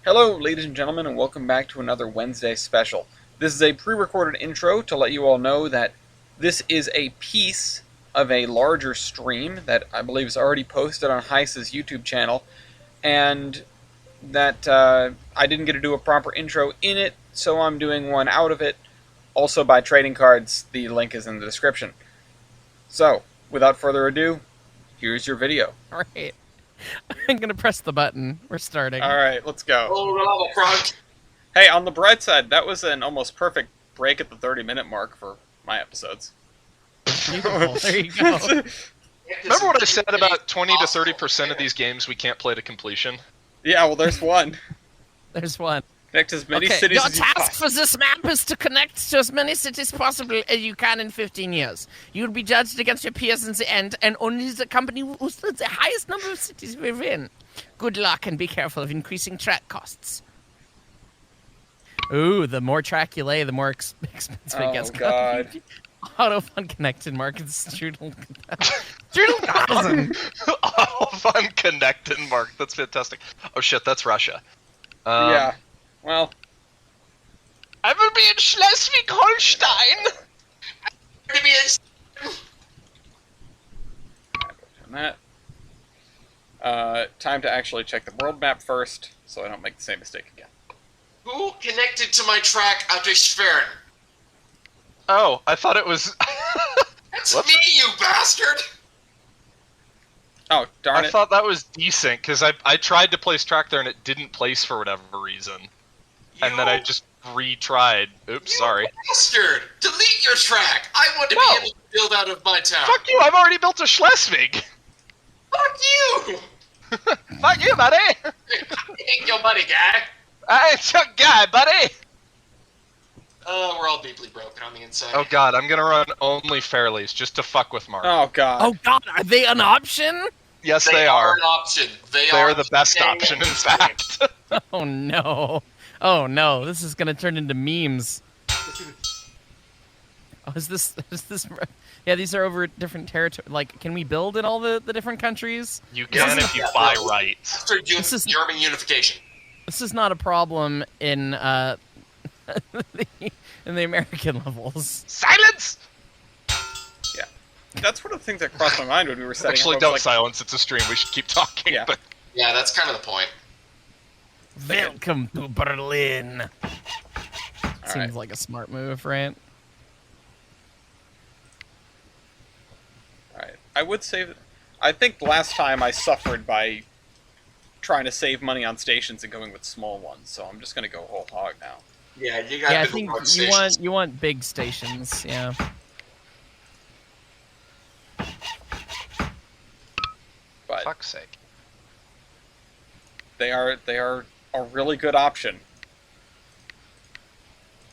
Hello, ladies and gentlemen, and welcome back to another Wednesday special. This is a pre-recorded intro to let you all know that this is a piece of a larger stream that I believe is already posted on Hyce's YouTube channel, and that I didn't get to do a proper intro in it, so I'm doing one out of it, also by trading cards. The link is in the description. So, without further ado, here's your video. Alright. I'm gonna press the button. We're starting. Alright, let's go. Oh, no, frog. Hey, on the bright side, that was an almost perfect break at the 30-minute mark for my episodes. Beautiful. There you go. Remember what I said about 20 to 30% of these games we can't play to completion? Yeah, well, there's one. There's one. Connect as many Okay, cities your as you task possibly. for this map is to connect to as many cities possible as you can in 15 years. You will be judged against your peers in the end, and only the company who has the highest number of cities will win. Good luck, and be careful of increasing track costs. Ooh, the more track you lay, the more expensive it gets. Oh, God. Auto fun connected markets. Strudel 1000. Oh, fun connected, Mark. That's fantastic. Oh shit, that's Russia. Yeah. Well, I will be in Schleswig-Holstein. turn that. Time to actually check the world map first, so I don't make the same mistake again. Who connected to my track out of Schwerin? Oh, I thought it was... That's Whoops. me, you bastard! Oh, darn I it. thought that was decent, because I tried to place track there and it didn't place for whatever reason. And then I just retried. Oops, sorry. Bastard! Delete your track! I want to No. be able to build out of my town. Fuck you, I've already built a Schleswig! Fuck you! Fuck you, buddy! Ain't your money, guy. I ain't your guy, buddy! We're all deeply broken on the inside. Oh god, I'm gonna run only Fairleys, just to fuck with Mark. Oh, God. Oh god, are they an option? Yes, they they are are. an option. They They're are the best staying option, in in this game. fact. Oh no. Oh no, this is gonna turn into memes. Oh, is this... Yeah, these are over different territory. Like, can we build in all the different countries? You can if you buy right. After This is- German unification. This is not a problem in, in the American levels. Silence! Yeah. That's one of the things that crossed my mind when we were setting Actually, up. don't Like, silence. It's a stream. We should keep talking. Yeah. But Yeah, that's kind of the point. Welcome to Berlin. Seems right. like a smart move, right? Alright. I would say that... I think last time I suffered by trying to save money on stations and going with small ones, so I'm just going to go whole hog now. Yeah, you got Yeah, I to think build you stations. want big stations. Yeah. But fuck's sake. they are a really good option.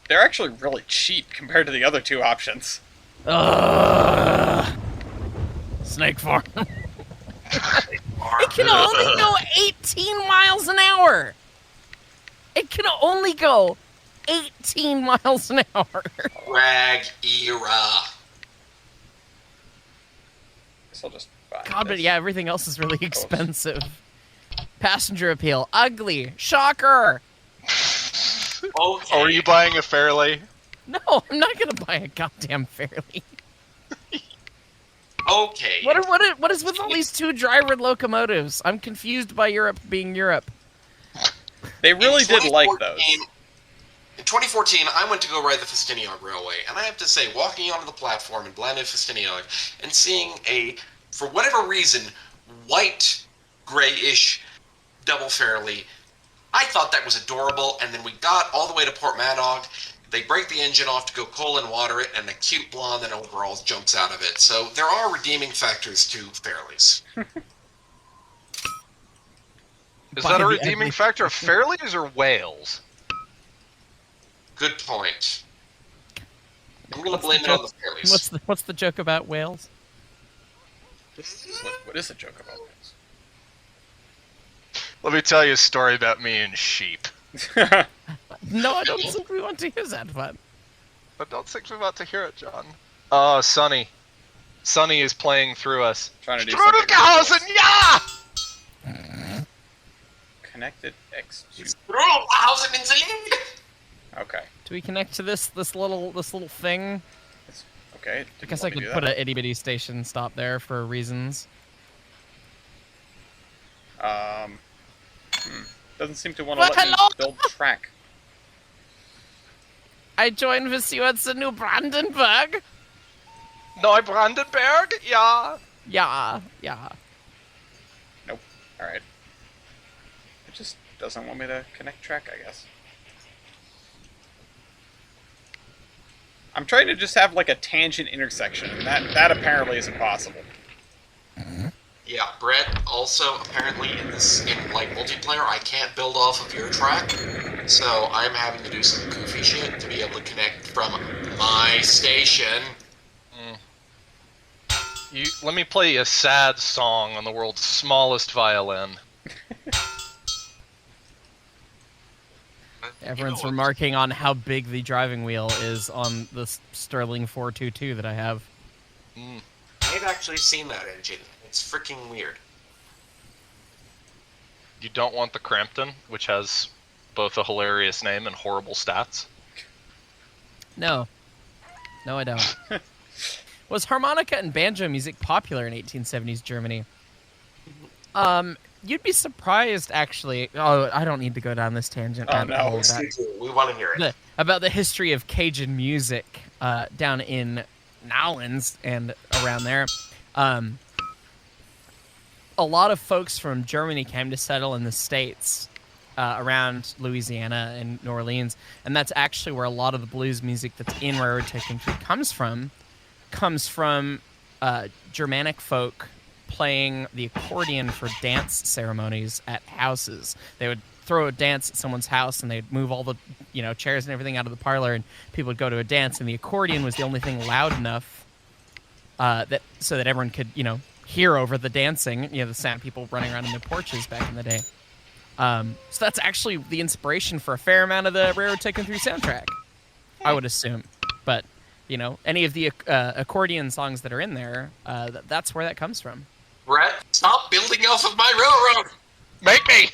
They're actually really cheap compared to the other two options. Snake farm. It can only go 18 miles an hour. It can only go 18 miles an hour. Rag era. Guess I'll just buy God, but this. yeah, everything else is really expensive. Passenger appeal, ugly, shocker. Okay. Oh, are you buying a Fairley? No, I'm not gonna buy a goddamn Fairley. Okay. What is with all these two-driver locomotives? I'm confused by Europe being Europe. They really In did like 2014 those. In 2014, I went to go ride the Festiniog Railway, and I have to say, walking onto the platform in Blandon Festiniog and seeing a, for whatever reason, white, grayish double Fairley, I thought that was adorable, and then we got all the way to Port Madog. They break the engine off to go coal and water it, and a cute blonde in overalls jumps out of it. So there are redeeming factors to Fairleys. Is Buy that a the redeeming ugly- factor of Fairleys or whales? Good point. I'm going to blame it on the Fairleys. What's the joke about whales? What is a joke about this? Let me tell you a story about me and sheep. No, I don't think we want to hear that one. But don't think we're about to hear it, John. Oh, Sonny. Sonny is playing through us. Trying to do something. Strudelgausen, yeah! connected X to... How's it in the lead? Okay. Do we connect to this little thing? Okay. I guess I could put an itty bitty station stop there for reasons. Doesn't seem to want to let me build track. I joined with you at the New Brandenburg. Neubrandenburg? Yeah. Yeah. Nope. Alright. It just doesn't want me to connect track, I guess. I'm trying to just have like a tangent intersection, and that apparently isn't possible. Yeah, Brett, also, apparently in multiplayer, I can't build off of your track, so I'm having to do some goofy shit to be able to connect from my station. Let me play a sad song on the world's smallest violin. Everyone's remarking on how big the driving wheel is on the Sterling 422 that I have. I've actually seen that engine. It's freaking weird. You don't want the Crampton, which has both a hilarious name and horrible stats? No, I don't. Was harmonica and banjo music popular in 1870s Germany? You'd be surprised, actually. Oh, I don't need to go down this tangent. Oh, no. We want to hear it. About the history of Cajun music down in Nowlands and around there. A lot of folks from Germany came to settle in the States around Louisiana and New Orleans, and that's actually where a lot of the blues music that's in Railroad Tycoon comes from Germanic folk playing the accordion for dance ceremonies at houses. They would throw a dance at someone's house, and they'd move all the chairs and everything out of the parlor, and people would go to a dance, and the accordion was the only thing loud enough so that everyone could hear over the dancing, the sound, people running around in their porches back in the day. So that's actually the inspiration for a fair amount of the Railroad Tycoon 3 soundtrack, I would assume. But, any of the accordion songs that are in there, that's where that comes from. Brett, stop building off of my railroad! Make me!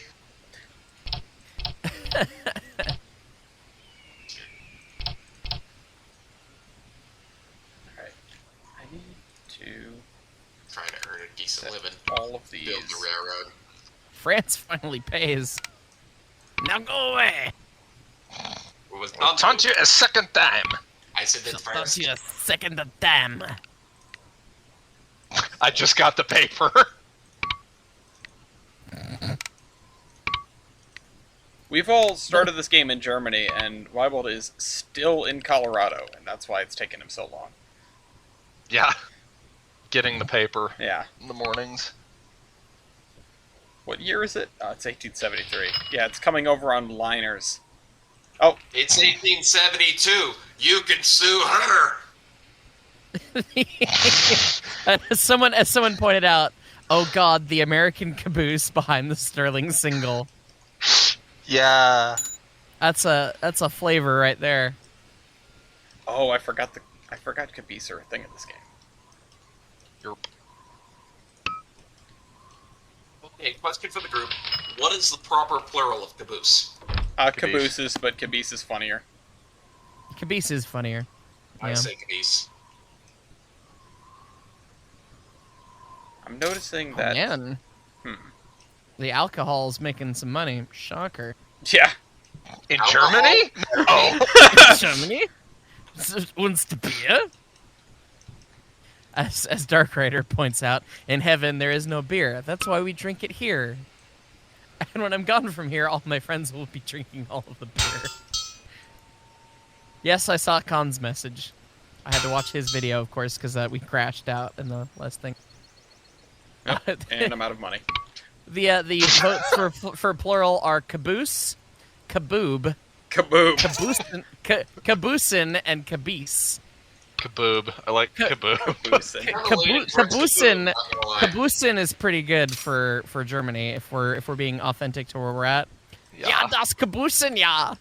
Alright. I need to... Trying to earn a decent living. All of these. Build the railroad. France finally pays. Now go away! I'll taunt you a second time. I said that first. You a second time. I just got the paper. We've all started this game in Germany, and Weibold is still in Colorado, and that's why it's taken him so long. Yeah. Getting the paper. Yeah. In the mornings. What year is it? Oh, it's 1873. Yeah, it's coming over on liners. Oh. It's 1872. You can sue her. As someone pointed out, oh god, the American caboose behind the Sterling single. Yeah. That's a flavor right there. Oh, I forgot caboose are a thing in this game. Yerp. Okay, question for the group. What is the proper plural of caboose? Cabooses, but caboose is funnier. Caboose is funnier. I Yeah. say caboose. I'm noticing Oh, that... man. The alcohol's making some money. Shocker. Yeah. In Alcohol? Germany? Oh. Germany? Uns the beer? As Dark Rider points out, in heaven there is no beer. That's why we drink it here. And when I'm gone from here, all my friends will be drinking all of the beer. Yes, I saw Khan's message. I had to watch his video, of course, because we crashed out in the last thing. And I'm out of money. The votes for plural are caboose, kaboob, Kaboob. caboosin, and caboose. Kaboob. I like kaboob. Caboosin. Caboosin is pretty good for Germany if we're being authentic to where we're at. Ja, das Caboosin, ja.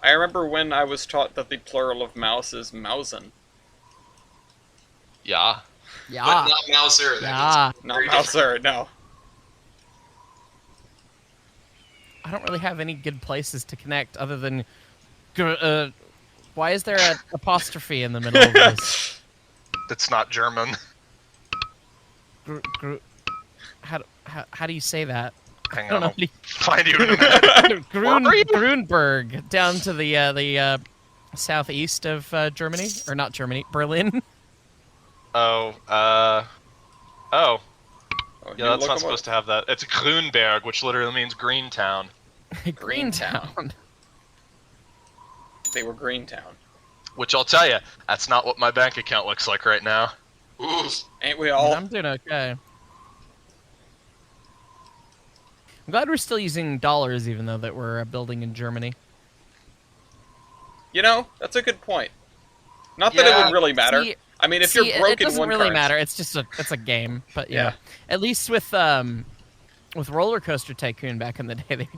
I remember when I was taught that the plural of mouse is mausen. Yeah. Ja. But not Mauser. Ja. Not mouser, no. I don't really have any good places to connect other than. Why is there an apostrophe in the middle of this? It's not German. How do you say that? Hang I don't on, know. I'll find you in a minute. Grunberg, down to the southeast of Germany, or not Germany, Berlin. Oh, Oh, yeah, that's not supposed to have that. It's Grünberg, which literally means green town. Greentown. They were Greentown. Which I'll tell you, that's not what my bank account looks like right now. Ooh. Ain't we all? I'm doing okay. I'm glad we're still using dollars, even though that we're building in Germany. You know, that's a good point. Not that it would really matter. I mean, if you're broke it doesn't in one really currency. matter. It's just a game. But Yeah. at least with Roller Coaster Tycoon back in the day,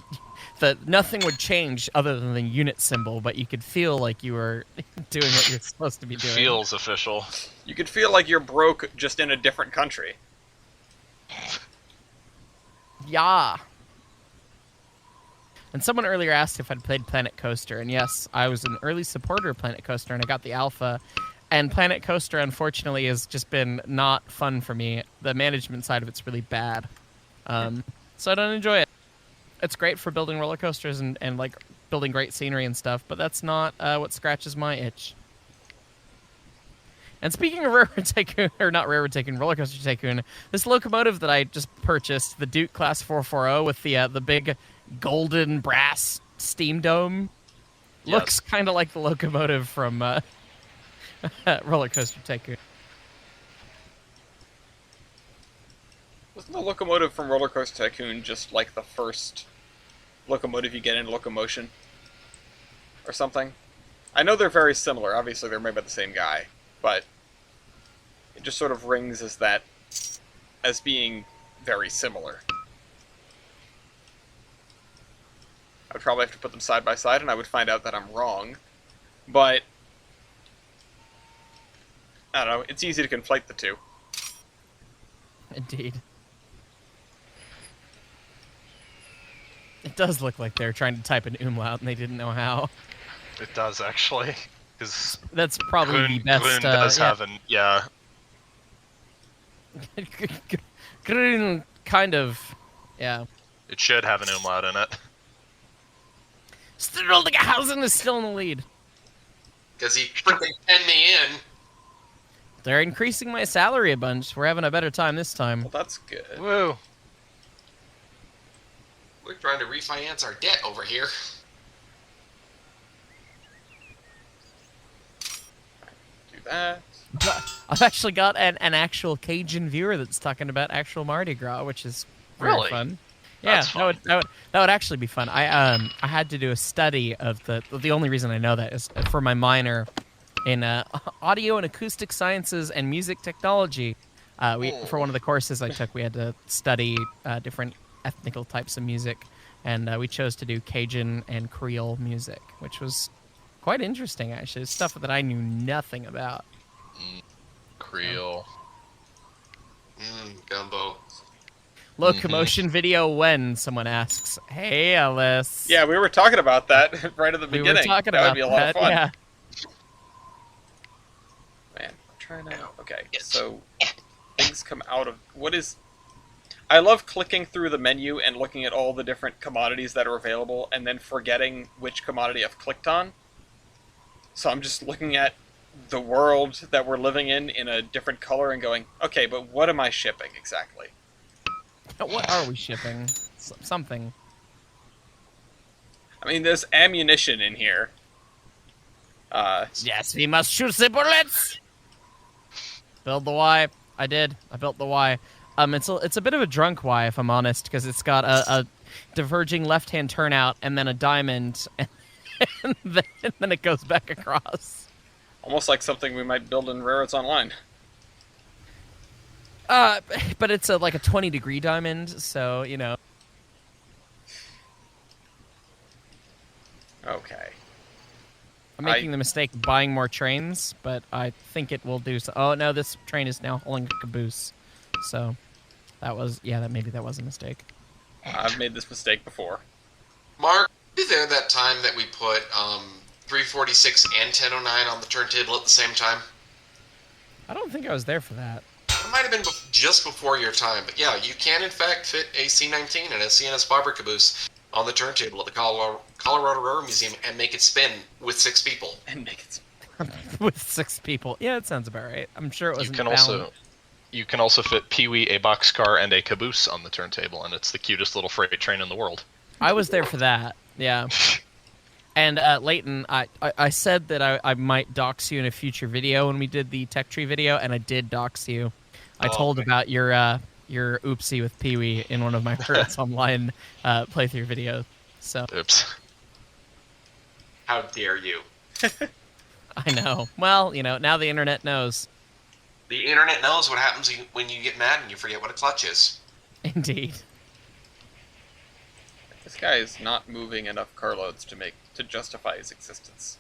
nothing would change other than the unit symbol, but you could feel like you were doing what you're supposed to be doing. Feels official. You could feel like you're broke just in a different country. Yeah. And someone earlier asked if I'd played Planet Coaster, and yes, I was an early supporter of Planet Coaster, and I got the alpha. And Planet Coaster, unfortunately, has just been not fun for me. The management side of it's really bad. So I don't enjoy it. It's great for building roller coasters and like building great scenery and stuff, but that's not what scratches my itch. And speaking of Railroad Tycoon, or not Railroad Tycoon, Roller Coaster Tycoon, this locomotive that I just purchased, the Duke Class 440 with the big golden brass steam dome, looks kind of like the locomotive from Roller Coaster Tycoon. Wasn't the locomotive from Roller Coaster Tycoon just like the first locomotive you get in Locomotion? Or something? I know they're very similar. Obviously, they're made by the same guy. But it just sort of rings as being very similar. I would probably have to put them side by side, and I would find out that I'm wrong. But I don't know. It's easy to conflate the two. Indeed. It does look like they're trying to type an umlaut and they didn't know how. It does, actually. Because That's probably the best. Grün does have an... Yeah. Grün, kind of. Yeah. It should have an umlaut in it. Stirldingahausen is still in the lead. Because he freaking penned me in. They're increasing my salary a bunch. We're having a better time this time. Well, that's good. Woo. We're trying to refinance our debt over here. Do that. I've actually got an actual Cajun viewer that's talking about actual Mardi Gras, which is very Really? fun. That's Yeah, fun. that would actually be fun. I had to do a study of the only reason I know that is for my minor in audio and acoustic sciences and music technology. For one of the courses I took, we had to study different ethnical types of music, and we chose to do Cajun and Creole music, which was quite interesting actually. It's stuff that I knew nothing about. Creole. Gumbo. Locomotion video when, someone asks. Hey, Alice. Yeah, we were talking about that right at the beginning. We were talking that about would be a lot of fun. yeah. Man, I'm trying to... Okay, so things come out of... What is... I love clicking through the menu and looking at all the different commodities that are available and then forgetting which commodity I've clicked on. So I'm just looking at the world that we're living in a different color and going, okay, but what am I shipping exactly? What are we shipping? Something. I mean, there's ammunition in here. Yes, we must shoot the bullets! Build the Y. I did. I built the Y. It's a bit of a drunk Y, if I'm honest, because it's got a diverging left-hand turnout and then a diamond, and then it goes back across. Almost like something we might build in Railroads Online. But it's like a 20-degree diamond, so, you know. Okay. I'm making the mistake of buying more trains, but I think it will do so. Oh, no, this train is now holding a caboose. So, maybe that was a mistake. I've made this mistake before. Mark, were you there that time that we put 346 and 1009 on the turntable at the same time? I don't think I was there for that. It might have been just before your time, but yeah, you can in fact fit a C19 and a CNS Bobber caboose on the turntable at the Colorado Railroad Museum and make it spin with 6 people. And make it. With 6 people. Yeah, that sounds about right. I'm sure it wasn't You can also fit Pee-wee, a boxcar, and a caboose on the turntable, and it's the cutest little freight train in the world. I was there for that, yeah. And Layton, I said that I might dox you in a future video when we did the Tech Tree video, and I did dox you. I told about your oopsie with Pee-wee in one of my Hurts Online playthrough videos. So. Oops. How dare you? I know. Well, now the internet knows. The internet knows what happens when you get mad and you forget what a clutch is. Indeed. This guy is not moving enough carloads to justify his existence.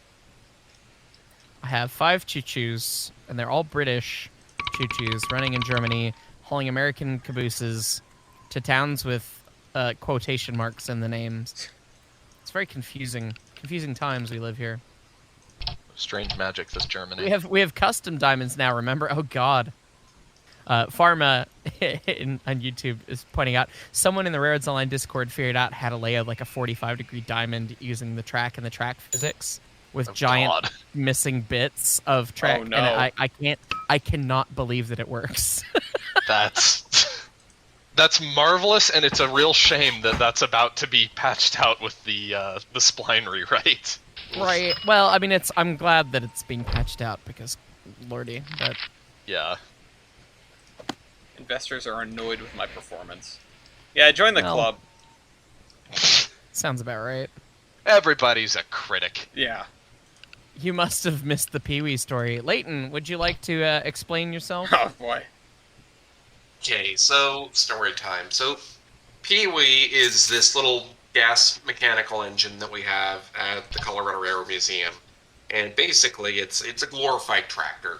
I have 5 choo-choos, and they're all British choo-choos running in Germany, hauling American cabooses to towns with quotation marks in the names. It's very confusing. Confusing times we live here. Strange magic, this Germany. We have custom diamonds now, remember? Oh, God. Pharma on YouTube is pointing out someone in the Railroads Online Discord figured out how to lay out like a 45-degree diamond using the track and the track physics with giant missing bits of track. Oh, no. And I cannot believe that it works. That's marvelous, and it's a real shame that that's about to be patched out with the spline rewrite. Right. Well, I mean, I'm glad that it's being patched out because, lordy, but yeah. Investors are annoyed with my performance. Yeah, join the club. Sounds about right. Everybody's a critic. Yeah. You must have missed the Pee-wee story. Layton, would you like to explain yourself? Oh, boy. Okay, so story time. So Pee-wee is this little gas mechanical engine that we have at the Colorado Railroad Museum. And basically, it's a glorified tractor.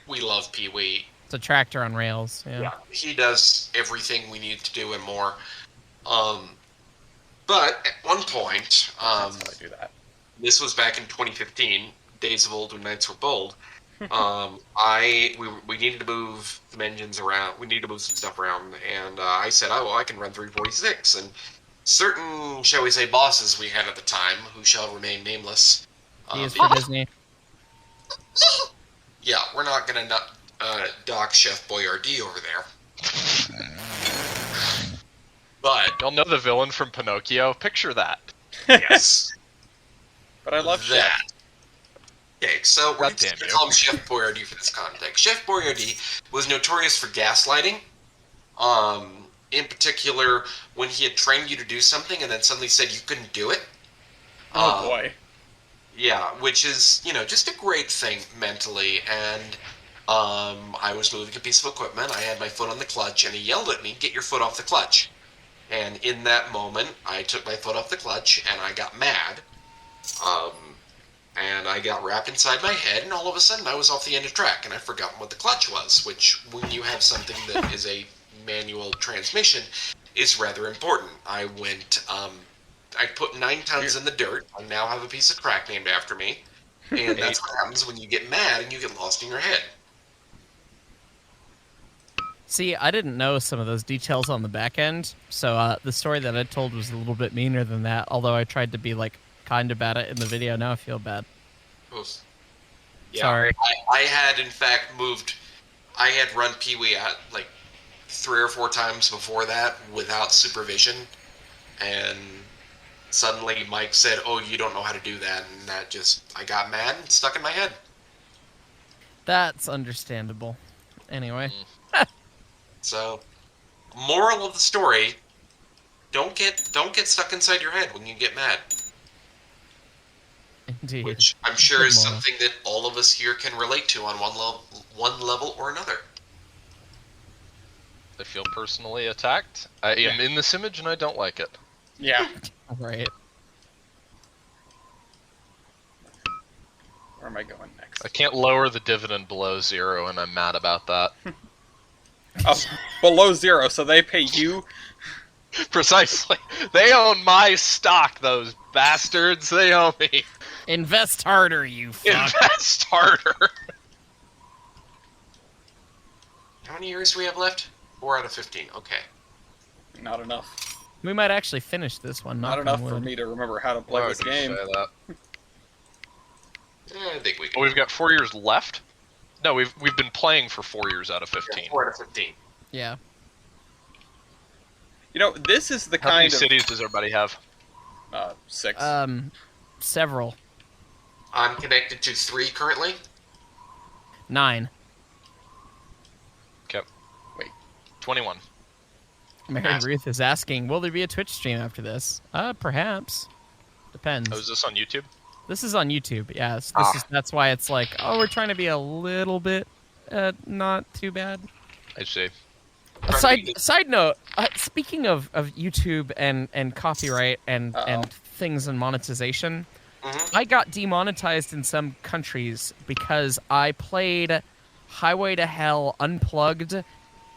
We love Pee-wee. It's a tractor on rails. Yeah. He does everything we need to do and more. But at one point, That's how I do that. this was back in 2015, days of old when nights were bold. We needed to move some engines around. We needed to move some stuff around, and I said, "Oh, well, I can run 346." And certain, shall we say, bosses we had at the time, who shall remain nameless. He is for Disney. Yeah, we're not gonna dock Chef Boyardee over there. But Y'all know the villain from Pinocchio? Picture that. yes, But I love that. Chef. Okay, so we're God damn going to you. call him Chef Boyardee for this context. Chef Boyardee was notorious for gaslighting. In particular, when he had trained you to do something and then suddenly said you couldn't do it. Oh, boy. Yeah, which is, just a great thing mentally. And I was moving a piece of equipment. I had my foot on the clutch, and he yelled at me, "Get your foot off the clutch." And in that moment, I took my foot off the clutch, and I got mad. And I got wrapped inside my head, and all of a sudden I was off the end of track, and I'd forgotten what the clutch was, which, when you have something that is a manual transmission, is rather important. I put 9 tons in the dirt. I now have a piece of crack named after me, and that's what happens when you get mad and you get lost in your head. See, I didn't know some of those details on the back end, so the story that I told was a little bit meaner than that, although I tried to be, kind about it in the video. Now I feel bad. Oof. Yeah, Sorry. I had, in fact, I had run Pee-wee out, 3 or 4 times before that without supervision, and suddenly Mike said, "Oh, you don't know how to do that," and I got mad and stuck in my head. That's understandable. Anyway. So, moral of the story: don't get stuck inside your head when you get mad. Indeed. Which I'm sure is Good moral. something that all of us here can relate to on one level or another. I feel personally attacked. I am in this image and I don't like it. Yeah. Right. Where am I going next? I can't lower the dividend below 0 and I'm mad about that. Oh, below 0, so they pay you? Precisely. They own my stock, those bastards. They own me. Invest harder, you fuck. Invest harder. How many years do we have left? 4 out of 15. Okay. Not enough. We might actually finish this one. Not enough for me to remember how to play Why this would you game. say that? I think we can. Oh, we've got 4 years left? No, we've been playing for 4 years out of 15. Yeah, 4 out of 15. Yeah. You know, this is the How many kind of cities does everybody have? 6. Several. I'm connected to 3 currently. 9. Okay. Wait. 21. Mary Ruth is asking, will there be a Twitch stream after this? Perhaps. Depends. Oh, is this on YouTube? This is on YouTube, yes. That's why it's like, oh, we're trying to be a little bit not too bad. I see. Side note, speaking of YouTube and copyright and things and monetization, I got demonetized in some countries because I played Highway to Hell unplugged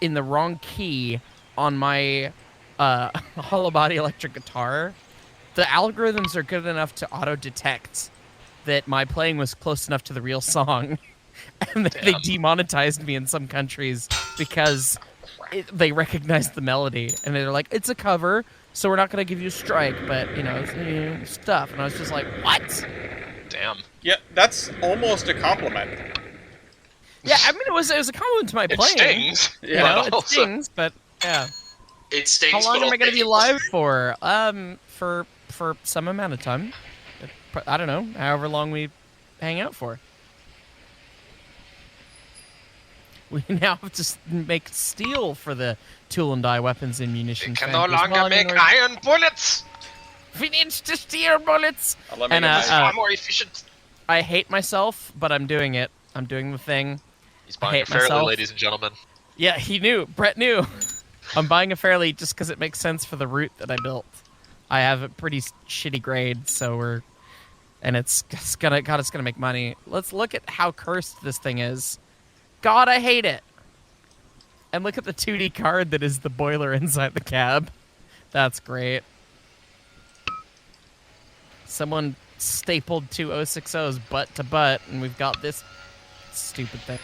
in the wrong key on my hollow body electric guitar. The algorithms are good enough to auto-detect that my playing was close enough to the real song, and they demonetized me in some countries because they recognized the melody, and they're like, it's a cover, so we're not going to give you a strike, but, it's stuff. And I was just like, what? Damn. Yeah, that's almost a compliment. Yeah, I mean, it was a compliment to my It playing. stings. Yeah. It stings, but, yeah. It stings. How long but am I'll I going to take be it. live for? For some amount of time. I don't know, however long we hang out for. We now have to make steel for the tool and die weapons and munitions. Can no factories. longer make iron bullets. We need to steal bullets. Let me And, get my- Far more efficient. I hate myself, but I'm doing it. I'm doing the thing. He's I buying a hate Fairly, myself. ladies and gentlemen. Yeah, he knew. Brett knew. I'm buying a Fairly just because it makes sense for the route that I built. I have a pretty shitty grade, so it's gonna make money. Let's look at how cursed this thing is. God, I hate it. And look at the 2D card that is the boiler inside the cab. That's great. Someone stapled 2 060s butt to butt, and we've got this stupid thing.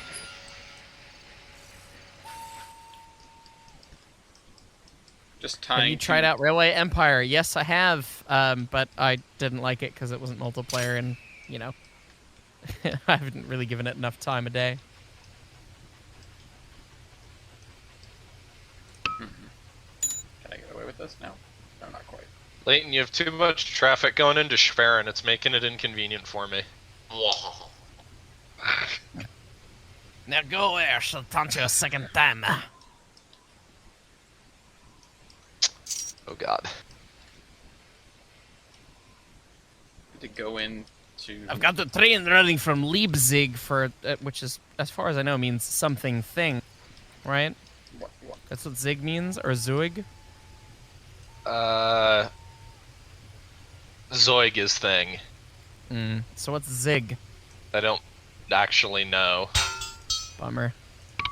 Just tying. Have you tried out Railway Empire? Yes, I have, but I didn't like it because it wasn't multiplayer, and, I haven't really given it enough time a day. Can I get away with this? No, not quite. Layton, you have too much traffic going into Schwerin. It's making it inconvenient for me. Now go where? She'll taunt you a second time. Oh God. To go into. I've got the train running from Leipzig for, which is, as far as I know, means something thing, right? What? That's what Zig means, or Zuig? Zoig is thing. So what's Zig? I don't actually know. Bummer.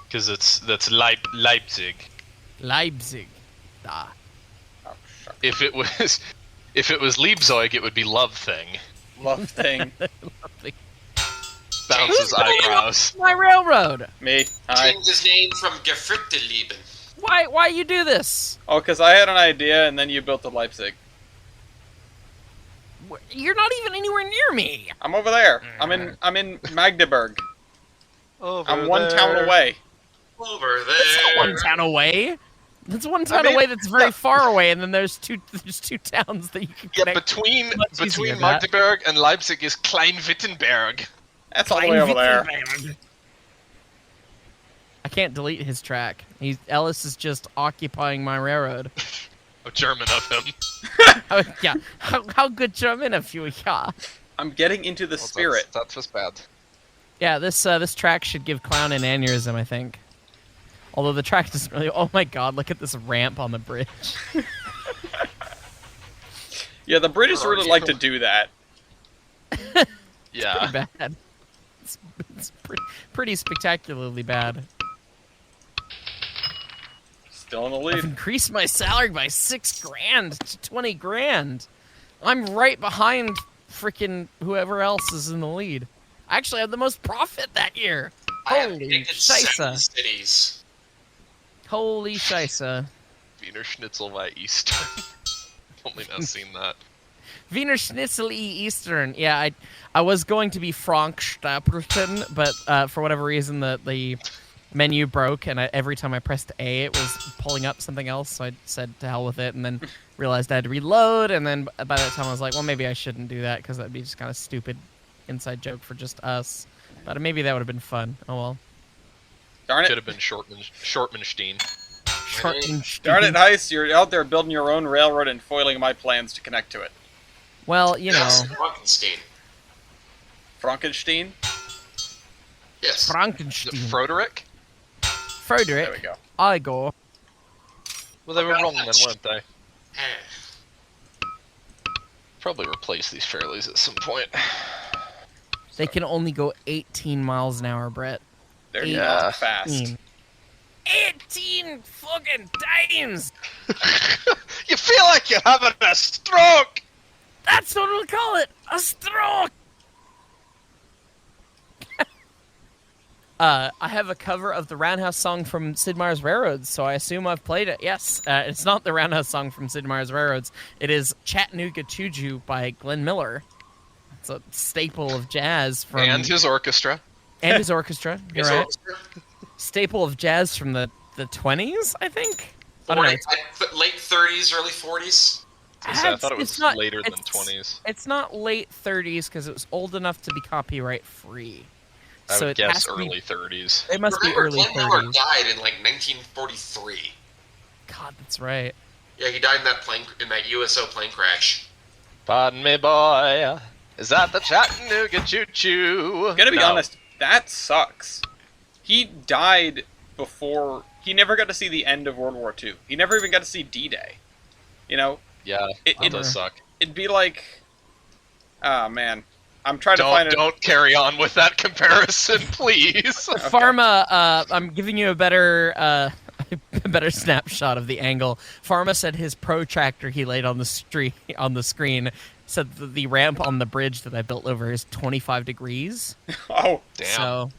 Because that's Leipzig. Leipzig. Ah. Oh, shucks. If it was Liebzoig, it would be love thing. Love thing. Bounces eyebrows. My railroad! Me. Hi. Change his name from Gefrikte Lieben. Why you do this? Oh, because I had an idea, and then you built the Leipzig. You're not even anywhere near me. I'm over there. I'm in Magdeburg. Over I'm one town away. Over there. That's not one town away. That's one town away that's very far away, and then there's two towns that you can Yeah, connect. between easier than that. Magdeburg and Leipzig is Klein-Wittenberg. That's all the way over there. I can't delete his track. Ellis is just occupying my railroad. A German of him. Yeah, how good German of you, yeah. I'm getting into the spirit. That was bad. Yeah, this track should give Clown an aneurysm, I think. Although the track doesn't really... Oh my god, look at this ramp on the bridge. Yeah, the British really like to do that. Yeah. Pretty bad. It's pretty spectacularly bad. Still in the I've lead. increased my salary by $6,000 to $20,000. I'm right behind freaking whoever else is in the lead. I actually had the most profit that year. I have Holy predicted 7 scheisse. cities. Holy scheisse. Wiener Schnitzel by Eastern. Only now seen that. Wiener Schnitzel Eastern. Yeah, I was going to be Frank Stapleton, but for whatever reason the menu broke, and every time I pressed A, it was pulling up something else, so I said to hell with it, and then realized I had to reload, and then by that time I was like, well, maybe I shouldn't do that, because that'd be just kind of stupid inside joke for just us. But maybe that would have been fun. Oh well. Darn Could it. have been Shortmanstein. Darn it, Hyce. You're out there building your own railroad and foiling my plans to connect to it. Well, you know, Yes, Frankenstein. Frankenstein? Yes. Is it Frankenstein. Froderick? Frederick, There we go. I go. Well, they were wrong then, weren't they? Eh. Probably replace these Fairleys at some point. They can only go 18 miles an hour, Brett. They're Yeah. not fast. 18 fucking times! You feel like you're having a stroke! That's what we'll call it! A stroke! I have a cover of the Roundhouse song from Sid Meier's Railroads, so I assume I've played it. Yes, it's not the Roundhouse song from Sid Meier's Railroads. It is Chattanooga Choo Choo by Glenn Miller. It's a staple of jazz from... And his orchestra. And his orchestra. You're Yes, right. officer. Staple of jazz from the 20s, I think? I don't know. Late 30s, early 40s. I thought it was It's not- later than it's- 20s. It's not late 30s because it was old enough to be copyright free. I So would it has guess to be- early 30s. It must be Remember, early Glenn Miller 30s. died in like 1943. God, that's right. Yeah, he died in that USO plane crash. Pardon me, boy. Is that the Chattanooga choo-choo? Gonna be No. honest, that sucks. He died before... He never got to see the end of World War II. He never even got to see D-Day. You know? Yeah, It- it does suck. It'd be like... Ah, man. I'm trying to find Don't carry on with that comparison, please. Pharma, I'm giving you a better a better snapshot of the angle. Pharma said his protractor he laid on the screen said that the ramp on the bridge that I built over is 25 degrees. Oh, Damn. So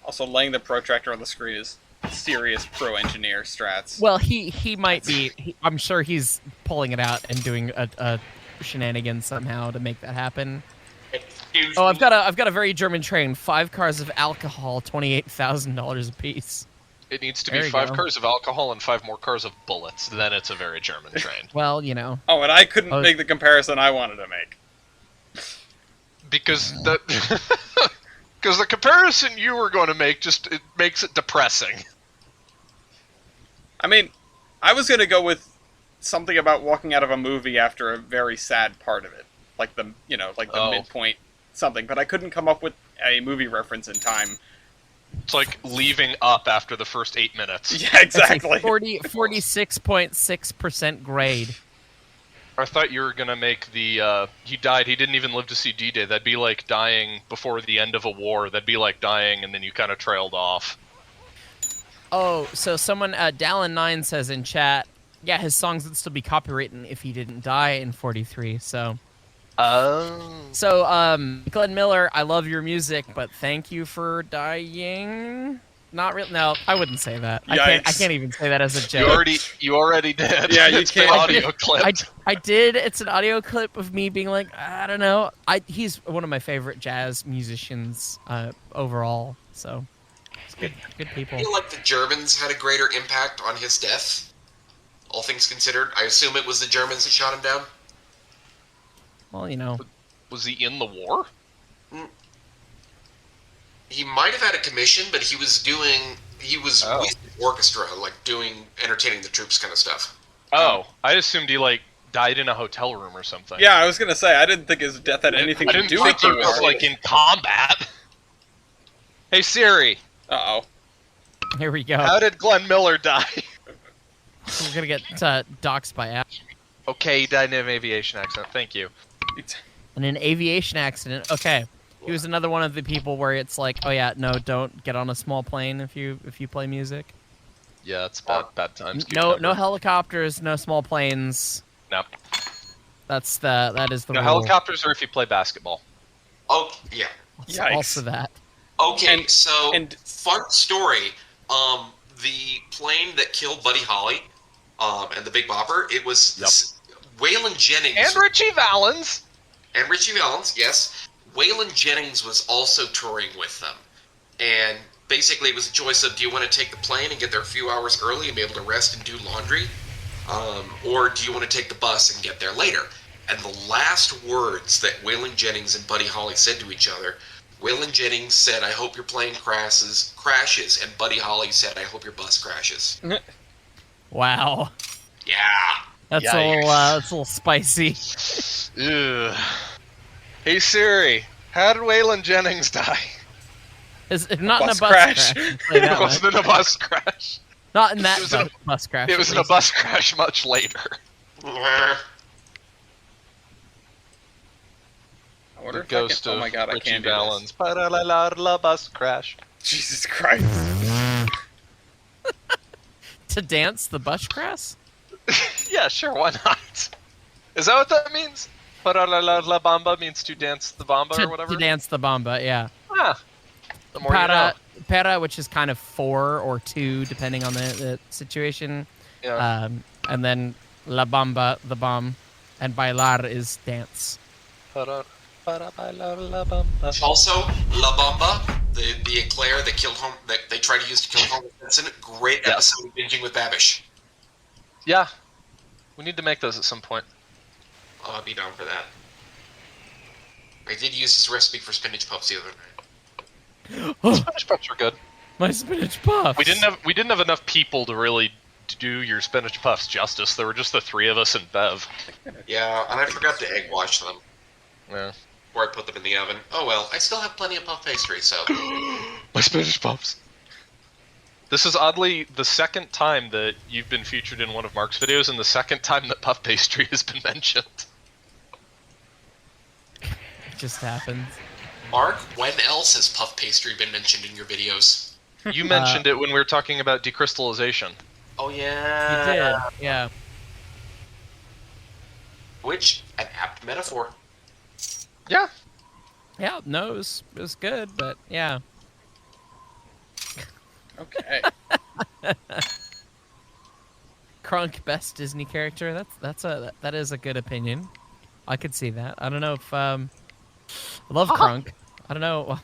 also laying the protractor on the screen is serious pro-engineer strats. well, he might be. I'm sure he's pulling it out and doing a shenanigans somehow to make that happen. Excuse Oh, me. I've got a very German train. 5 cars of alcohol, $28,000 apiece. It needs to There be you 5 go. cars of alcohol and 5 more cars of bullets. Then it's a very German train. Well, you know. Oh, and I couldn't Oh. make the comparison I wanted to make. Because the because the comparison you were going to make just it makes it depressing. I mean, I was going to go with something about walking out of a movie after a very sad part of it. Like the Oh. midpoint something, but I couldn't come up with a movie reference in time. It's like leaving up after the first 8 minutes. Yeah, exactly. 46.6% grade. I thought you were gonna make the he died. He didn't even live to see D-Day. That'd be like dying before the end of a war. That'd be like dying and then you kind of trailed off. Oh, so someone, Dallin9 says in chat, yeah, his songs would still be copywritten if he didn't die in 43, so... Oh. So, Glenn Miller, I love your music, but thank you for dying. Not real. No, I wouldn't say that. I Yikes. can't even say that as a You joke. already did. Yeah, you It's been can't. audio clip. I did. It's an audio clip of me being like, I don't know. He's one of my favorite jazz musicians overall. So, it's good people. I feel like the Germans had a greater impact on his death. All things considered, I assume it was the Germans that shot him down. Well, you know. Was he in the war? He might have had a commission, but he was Oh. with the orchestra, like entertaining the troops kind of stuff. Oh, I assumed he like died in a hotel room or something. Yeah, I was going to say, I didn't think his death had anything I to didn't do think with he was like in combat. Hey Siri, Uh-oh. Here we go. how did Glenn Miller die? We're gonna get doxxed by App. Okay, he died in an aviation accident. Thank you. In an aviation accident. Okay. He was another one of the people where it's like, oh yeah, no, don't get on a small plane if you play music. Yeah, it's bad times. No helicopters, no small planes. Nope. That is the No rule. helicopters are if you play basketball. Oh, yeah. Yikes. Also that. Okay, And- so and- fun story. The plane that killed Buddy Holly, and the Big Bopper, it was Waylon Jennings And Richie Valens. and Richie Valens. Yes, Waylon Jennings was also touring with them, and basically it was a choice of, do you want to take the plane and get there a few hours early and be able to rest and do laundry, or do you want to take the bus and get there later? And the last words that Waylon Jennings and Buddy Holly said to each other, Waylon Jennings said, "I hope your plane crashes," and Buddy Holly said, "I hope your bus crashes." Wow. Yeah. That's a little spicy. Ugh. Hey Siri, how did Waylon Jennings die? Not in a Bus bus crash. crash. I'll say that It much. wasn't in a bus crash. Not in that It was in a- bus crash. It was at in a least. bus crash much later. Uh, I wonder The if I can- ghost oh of my god, I Richie can't do this. Valens. Ba-da-la-la-la, bus crash. Jesus Christ. To dance the bus crash? Yeah, sure, why not? Is that what that means? Ba-da-la-la-la bamba means to dance the bamba or whatever? To dance the bamba, yeah. Ah, the more you know. Para, which is kind of 4 or 2, depending on the situation. Yeah. And then la bamba, the bomb, and bailar is dance. Ba-da-la-la-la bamba. also, La Bamba, the eclair that they tried to use to kill Homer Simpson. Great Yes. episode of Binging with Babish. Yeah. We need to make those at some point. I'll be down for that. I did use this recipe for spinach puffs the other night. Spinach puffs are good. My spinach puffs. We didn't have enough people to really do your spinach puffs justice. There were just the 3 of us and Bev. Yeah, and I forgot to egg wash them Yeah. before I put them in the oven. Oh well, I still have plenty of puff pastry, so... My spinach puffs. This is oddly the second time that you've been featured in one of Mark's videos, and the second time that puff pastry has been mentioned. It just happens. Mark, when else has puff pastry been mentioned in your videos? You mentioned it when we were talking about decrystallization. Oh You yeah. did, yeah. Which, an apt metaphor. Yeah. Yeah, no, it was good, but yeah. Okay. Krunk, best Disney character. That is a good opinion. I could see that. I don't know if I love Krunk. I don't know.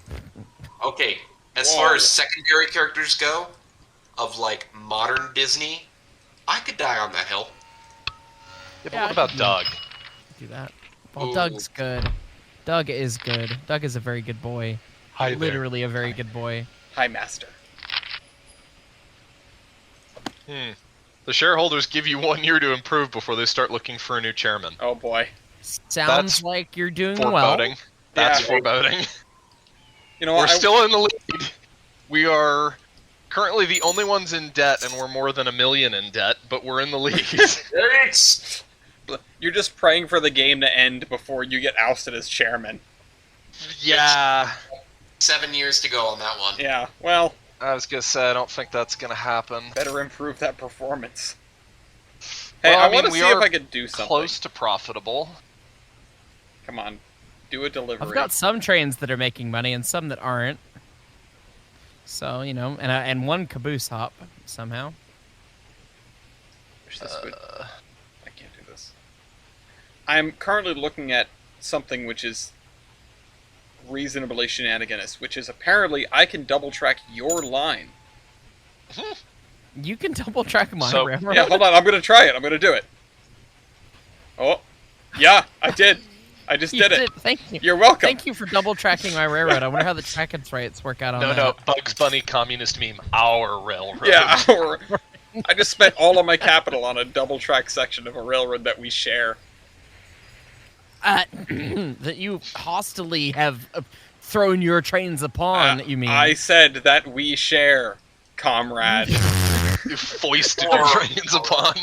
Okay, as Whoa. far as secondary characters go, of like modern Disney, I could die on that hill. Yeah, but Yeah, what I about could Doug? Do that. Well, Ooh. Doug's good. Doug is good. Doug is a very good boy. Hi there. Literally a very good boy. Hi, Master. The shareholders give you 1 year to improve before they start looking for a new chairman. Oh boy. Sounds That's like you're doing Foreboding. well. That's Yeah. foreboding. You know We're what? still in the lead. We are currently the only ones in debt, and we're more than $1 million in debt, but we're in the lead. Thanks! You're just praying for the game to end before you get ousted as chairman. Yeah. 7 years to go on that one. Yeah, well, I was gonna say, I don't think that's gonna happen. better improve that performance. Hey, Well, I I mean, want to we see if are I could do something. Close to profitable. Come on. Do a delivery. I've got some trains that are making money and some that aren't. So, you know, and one caboose hop somehow. Wish this would... I can't do this. I'm currently looking at something which is reasonably shenaniganous, which is apparently I can double track your line. You can double track my So- railroad. Yeah, hold on, I'm gonna try it. I'm gonna do it. Oh, yeah, I did. I just You did it. Thank you. You're welcome. Thank you for double tracking my railroad. I wonder how the trackage rates work out on No, that. no, Bugs Bunny communist meme. Our railroad. Yeah, I just spent all of my capital on a double track section of a railroad that we share. That you hostilely have thrown your trains upon, you mean? I said that we share, comrade. You foisted your trains upon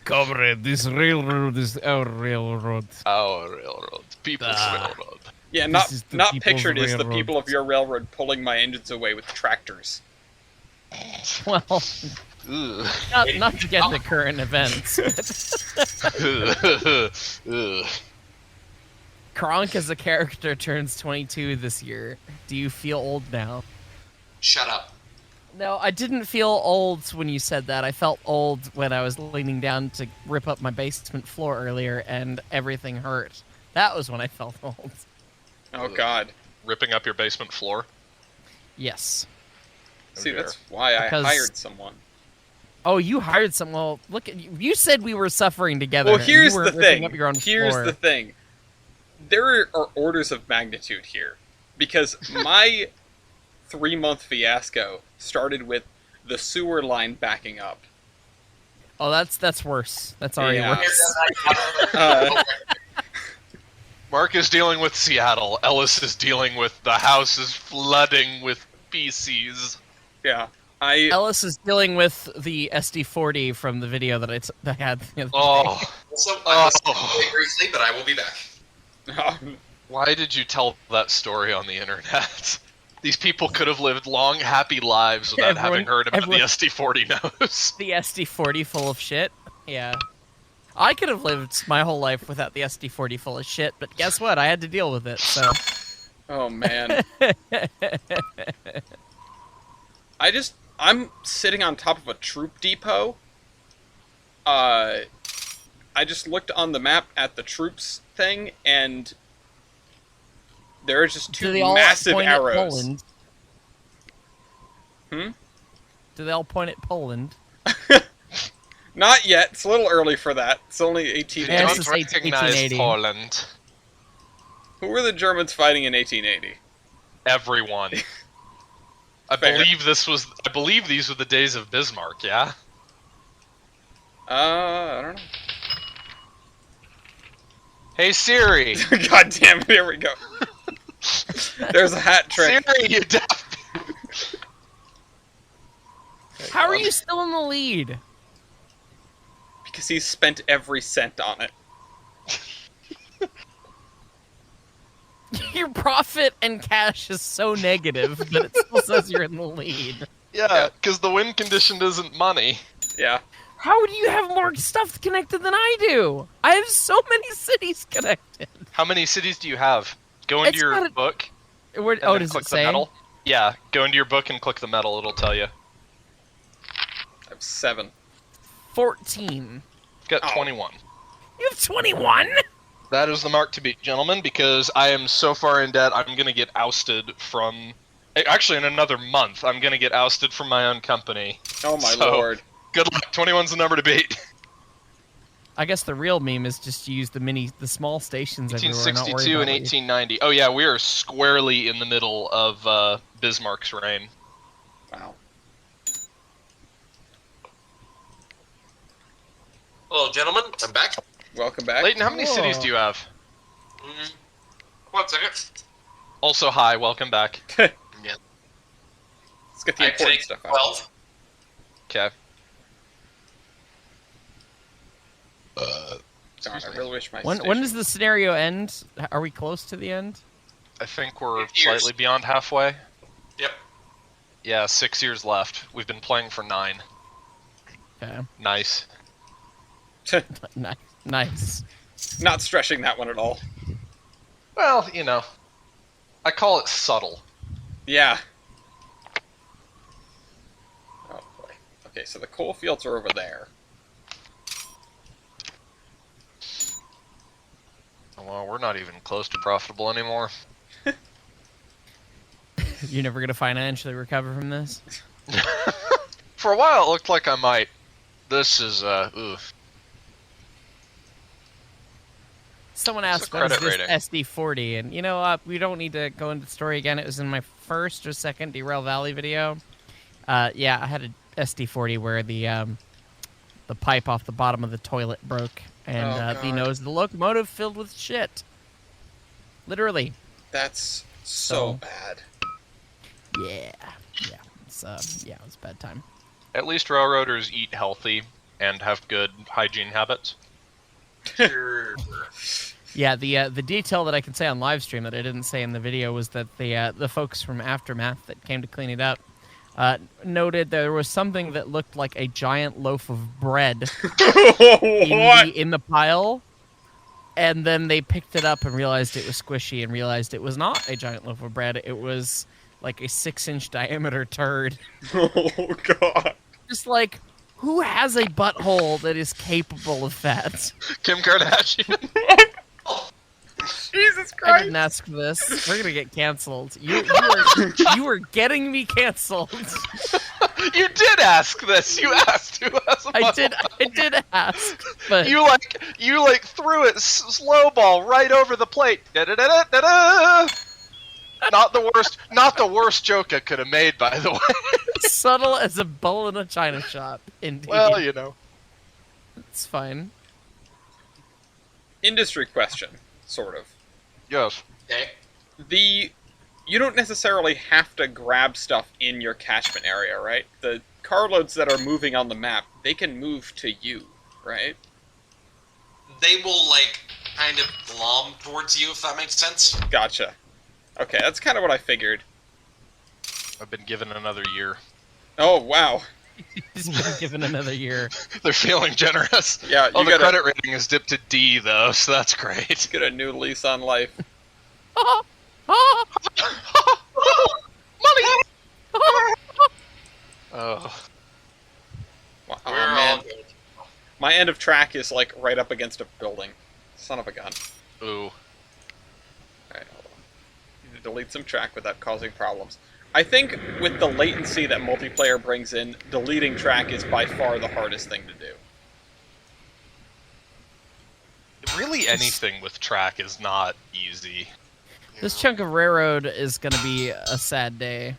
Comrade, this railroad is our railroad. our railroad. People's railroad. Yeah, This is the not people's pictured is the railroad. people of your railroad pulling my engines away with tractors. Well, Ugh. Not to get into current events. Ugh. Kronk as a character turns 22 this year. Do you feel old now? Shut up. No, I didn't feel old when you said that. I felt old when I was leaning down to rip up my basement floor earlier and everything hurt. That was when I felt old. Oh God. Ripping up your basement floor? Yes. See, dear. that's why I Because- hired someone. Oh, you hired some. Well, look at you. You said we were suffering together. Well, and here's you were the ripping thing. Up your own Here's floor. the thing. There are orders of magnitude here. Because my 3-month fiasco started with the sewer line backing up. Oh, that's worse. That's already Yeah. worse. Mark is dealing with Seattle. Ellis is dealing with the house is flooding with feces. Yeah. Ellis is dealing with the SD40 from the video that I had the other day. Oh, Also, I'm listening very briefly, but I will be back. why did you tell that story on the internet? These people could have lived long, happy lives without having heard about the SD40 nose. The SD40 full of shit. Yeah. I could have lived my whole life without the SD40 full of shit, but guess what? I had to deal with it, so... Oh, man. I'm sitting on top of a troop depot. I just looked on the map at the troops thing, and there are just Do two they all massive point at arrows. Poland? Do they all point at Poland? Not yet. It's a little early for that. It's only 1880. Yeah, Don't this is recognize 1880. Poland. Who were the Germans fighting in 1880? Everyone. I Fair. believe these were the days of Bismarck, yeah? I don't know. Hey Siri! God damn it, here we go. There's a hat trick. Siri, you deaf! How are you still in the lead? Because he spent every cent on it. Your profit and cash is so negative, but it still says you're in the lead. Yeah, because the win condition isn't money. Yeah. How do you have more stuff connected than I do? I have so many cities connected. How many cities do you have? Go into It's your not a- book. Where, And oh, then does click it the say? medal. Yeah, go into your book and click the medal. It'll tell you. I have 7. 14. Got Oh. 21. You have 21? That is the mark to beat, gentlemen, because I am so far in debt, I'm going to get ousted from... Actually, in another month, I'm going to get ousted from my own company. Oh my So- lord. Good luck. 21's the number to beat. I guess the real meme is just to use the small stations everywhere. Not worry 1862 about and what you- 1890. Oh yeah, we are squarely in the middle of Bismarck's reign. Wow. Hello, gentlemen. I'm back. Welcome back. Layton, how many cities do you have? 1 second. Also, hi, welcome back. Yeah. Let's get the I important take stuff out. 12. Okay. Darn, I really wish my When station- does the scenario end? Are we close to the end? I think we're 5 years. slightly beyond halfway. Yep. Yeah, 6 years left. We've been playing for 9. Okay. Nice. Nice. Not stretching that one at all. Well, you know, I call it subtle. Yeah. Oh boy. Okay, so the coal fields are over there. Well, we're not even close to profitable anymore. You're never gonna financially recover from this. For a while, it looked like I might. This is, oof. Someone What's asked the what is credit this rating? SD40, and you know, we don't need to go into the story again. It was in my first or second Derail Valley video. Yeah, I had a SD40 where the pipe off the bottom of the toilet broke, and Oh, the God. nose of the locomotive filled with shit. Literally. That's so So- bad. Yeah. It's it was a bad time. At least railroaders eat healthy and have good hygiene habits. Sure. Yeah, the detail that I can say on live stream that I didn't say in the video was that the folks from Aftermath that came to clean it up noted there was something that looked like a giant loaf of bread What? in the pile, and then they picked it up and realized it was squishy and realized it was not a giant loaf of bread. It was like a 6-inch diameter turd. Oh god. Just like, who has a butthole that is capable of that? Kim Kardashian. Jesus I Christ. didn't ask for this. We're gonna get canceled. You are getting me canceled. You did ask this. You asked who has a I butthole. did ask, but You like threw it slow ball right over the plate. Da-da-da-da-da-da. Not the worst joke I could have made, by the way. subtle as a bull in a china shop. Indeed. Well, you know. It's fine. Industry question, sort of. Yes. Okay. You don't necessarily have to grab stuff in your catchment area, right? The carloads that are moving on the map, they can move to you, right? They will, like, kind of glom towards you, if that makes sense. Gotcha. Okay, that's kind of what I figured. I've been given another year. Oh, wow. He's been given another year. They're feeling generous. Yeah, Oh, you the got credit rating is dipped to D, though, so that's great. get a new lease on life. Money! Oh. Oh, We're man. all good. My end of track is, like, right up against a building. Son of a gun. Ooh. Alright, hold on. Need to delete some track without causing problems. I think with the latency that multiplayer brings in, deleting track is by far the hardest thing to do. Really, anything with track is not easy. This chunk of railroad is gonna be a sad day.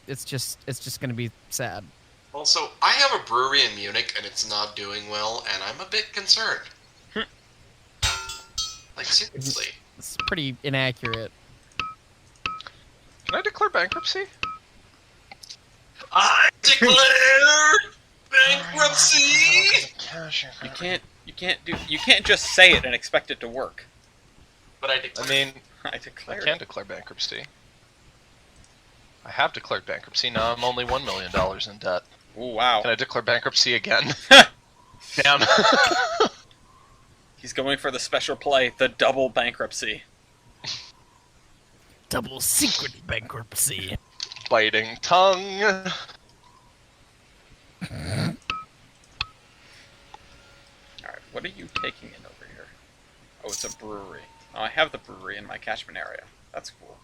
It's just gonna be sad. Also, I have a brewery in Munich, and it's not doing well, and I'm a bit concerned. Like, seriously. It's pretty inaccurate. Can I declare bankruptcy? I declare bankruptcy! You can't just say it and expect it to work. But I I declare. mean, I I declare. can declare bankruptcy. I have declared bankruptcy. Now I'm only $1 million in debt. Ooh, wow. Can I declare bankruptcy again? Damn. He's going for the special play, the double bankruptcy. Double secret bankruptcy. Biting tongue. Alright, what are you taking in over here? Oh, it's a brewery. Oh, I have the brewery in my catchment area. That's cool.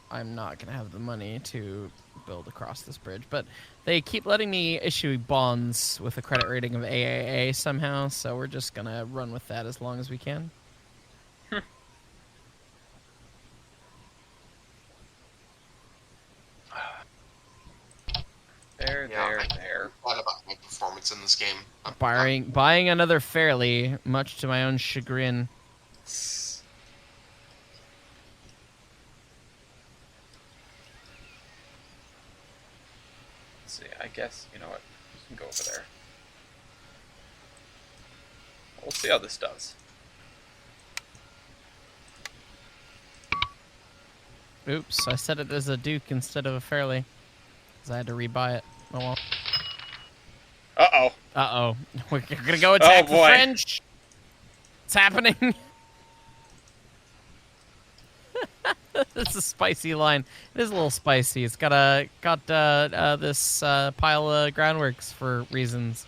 I'm not gonna have the money to build across this bridge, but they keep letting me issue bonds with a credit rating of AAA somehow, so we're just gonna run with that as long as we can. There, Yeah, there, I there. thought about my performance in this game. Buying another Fairly, much to my own chagrin. Let's see, I guess, you know what, you can go over there. We'll see how this does. Oops, I set it as a Duke instead of a Fairly, because I had to rebuy it. Oh well. Uh-oh. Uh-oh. We're gonna go attack the boy. French! It's happening! This is a spicy line. It is a little spicy. It's got this pile of groundworks for reasons.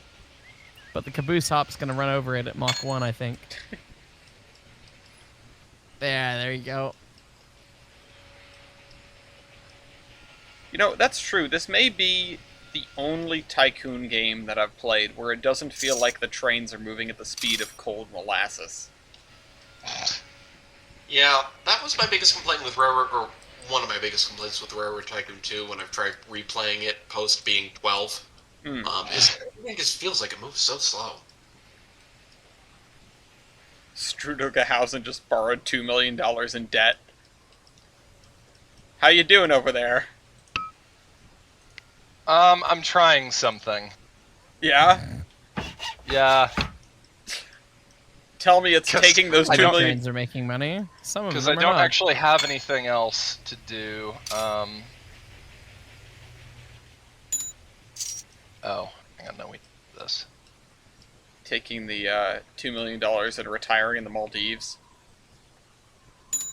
But the caboose hop's gonna run over it at Mach 1, I think. There you go. You know, that's true. This may be the only Tycoon game that I've played where it doesn't feel like the trains are moving at the speed of cold molasses. Yeah, that was my biggest complaint with Railroad, or one of my biggest complaints with Railroad Tycoon 2 when I've tried replaying it post being 12. Is everything just feels like it moves so slow. Strudogahausen just borrowed $2 million in debt. How you doing over there? I'm trying something. Yeah? Yeah. tell me it's taking those I 2 don't million. trains are making money. Some of them Because I are don't not. actually have anything else to do. Oh, hang on, no, we did this. Taking the $2 million and retiring in the Maldives.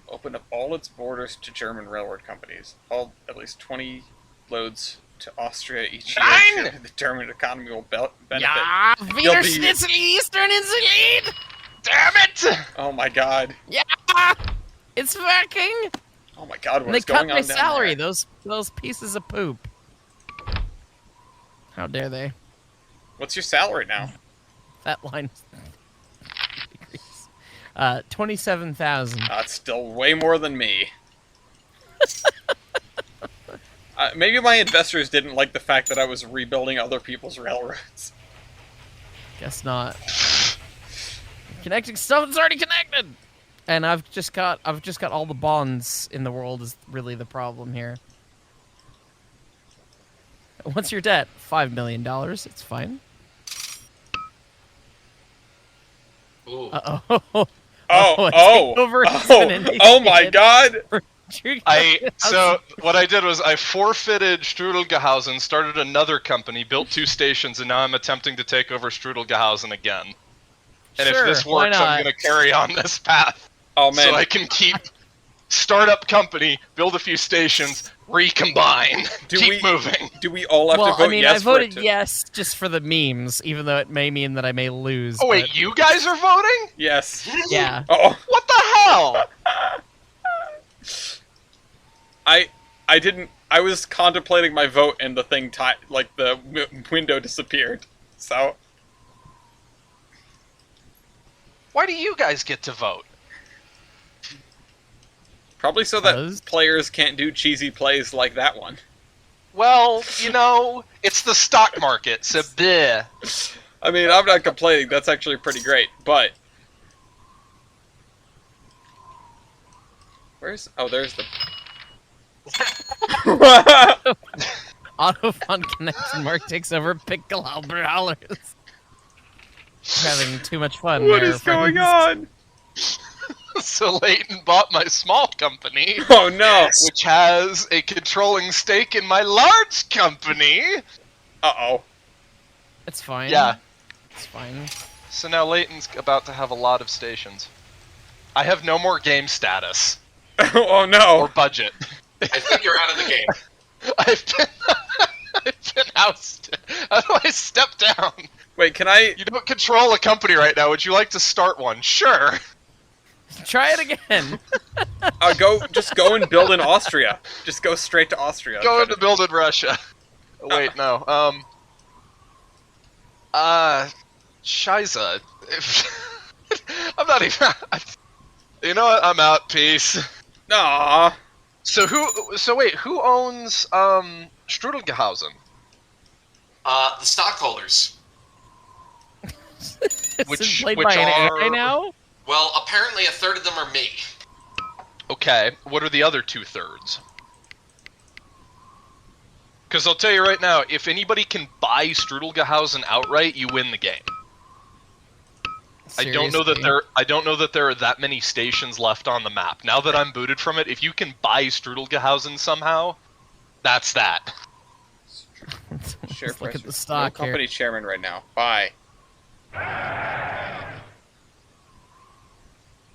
Open up all its borders to German railroad companies. All at least 20 loads to Austria each year. The German economy will benefit. Yeah, You'll Wiener be- Schnitzel Eastern Insulin! Damn it! Oh my god. Yeah! It's working! Oh my god, And what they is cut going my on down salary, there? those pieces of poop. How dare they? What's your salary now? That line. 27,000. That's still way more than me. Maybe my investors didn't like the fact that I was rebuilding other people's railroads. Guess not. Connecting stuff that's already connected. And I've just got all the bonds in the world is really the problem here. What's your debt? $5 million. It's fine. Ooh. Uh-oh. Oh my god! So what I did was I forfeited Strudelgehausen, started another company, built 2 stations, and now I'm attempting to take over Strudelgehausen again. And Sure, if this why works, not? I'm going to carry on this path. Oh man. So I can keep startup company, build a few stations, recombine, keep moving. Do we all have to vote I mean, yes I voted for it yes just for the memes, even though it may mean that I may lose. Oh wait, but- you guys are voting? Yes. Yeah. Oh, What the hell? I didn't. I was contemplating my vote, and the thing the window disappeared. So Why do you guys get to vote? probably so that Because- players can't do cheesy plays like that one. Well, it's the stock market, so bleh. I mean, I'm not complaining. That's actually pretty great. But there's the. Autofun connection mark takes over pickle Albert Hollers. Having too much fun. What there, is going friends. on? So Layton bought my small company, Oh no! which has a controlling stake in my large company. Uh-oh. It's fine. Yeah. It's fine. So now Layton's about to have a lot of stations. I have no more game status Oh no! or budget. I think you're out of the game. I've been ousted. How do I step down? Wait, can I? You don't control a company right now. Would you like to start one? Sure. Try it again. Just go and build in Austria. Just go straight to Austria. Going to build in Russia. Wait, no. Shiza. I'm not even. You know what? I'm out. Peace. Aww. So wait, who owns Strudelgehausen? The stockholders. It's played by an AI now? Well, apparently a third of them are me. Okay, what are the other 2/3? Because I'll tell you right now, if anybody can buy Strudelgehausen outright, you win the game. I don't know that there are that many stations left on the map. Now that I'm booted from it, if you can buy Strudelgehausen somehow, that's that. Share Look at price. the stock No company here. chairman right now. Bye.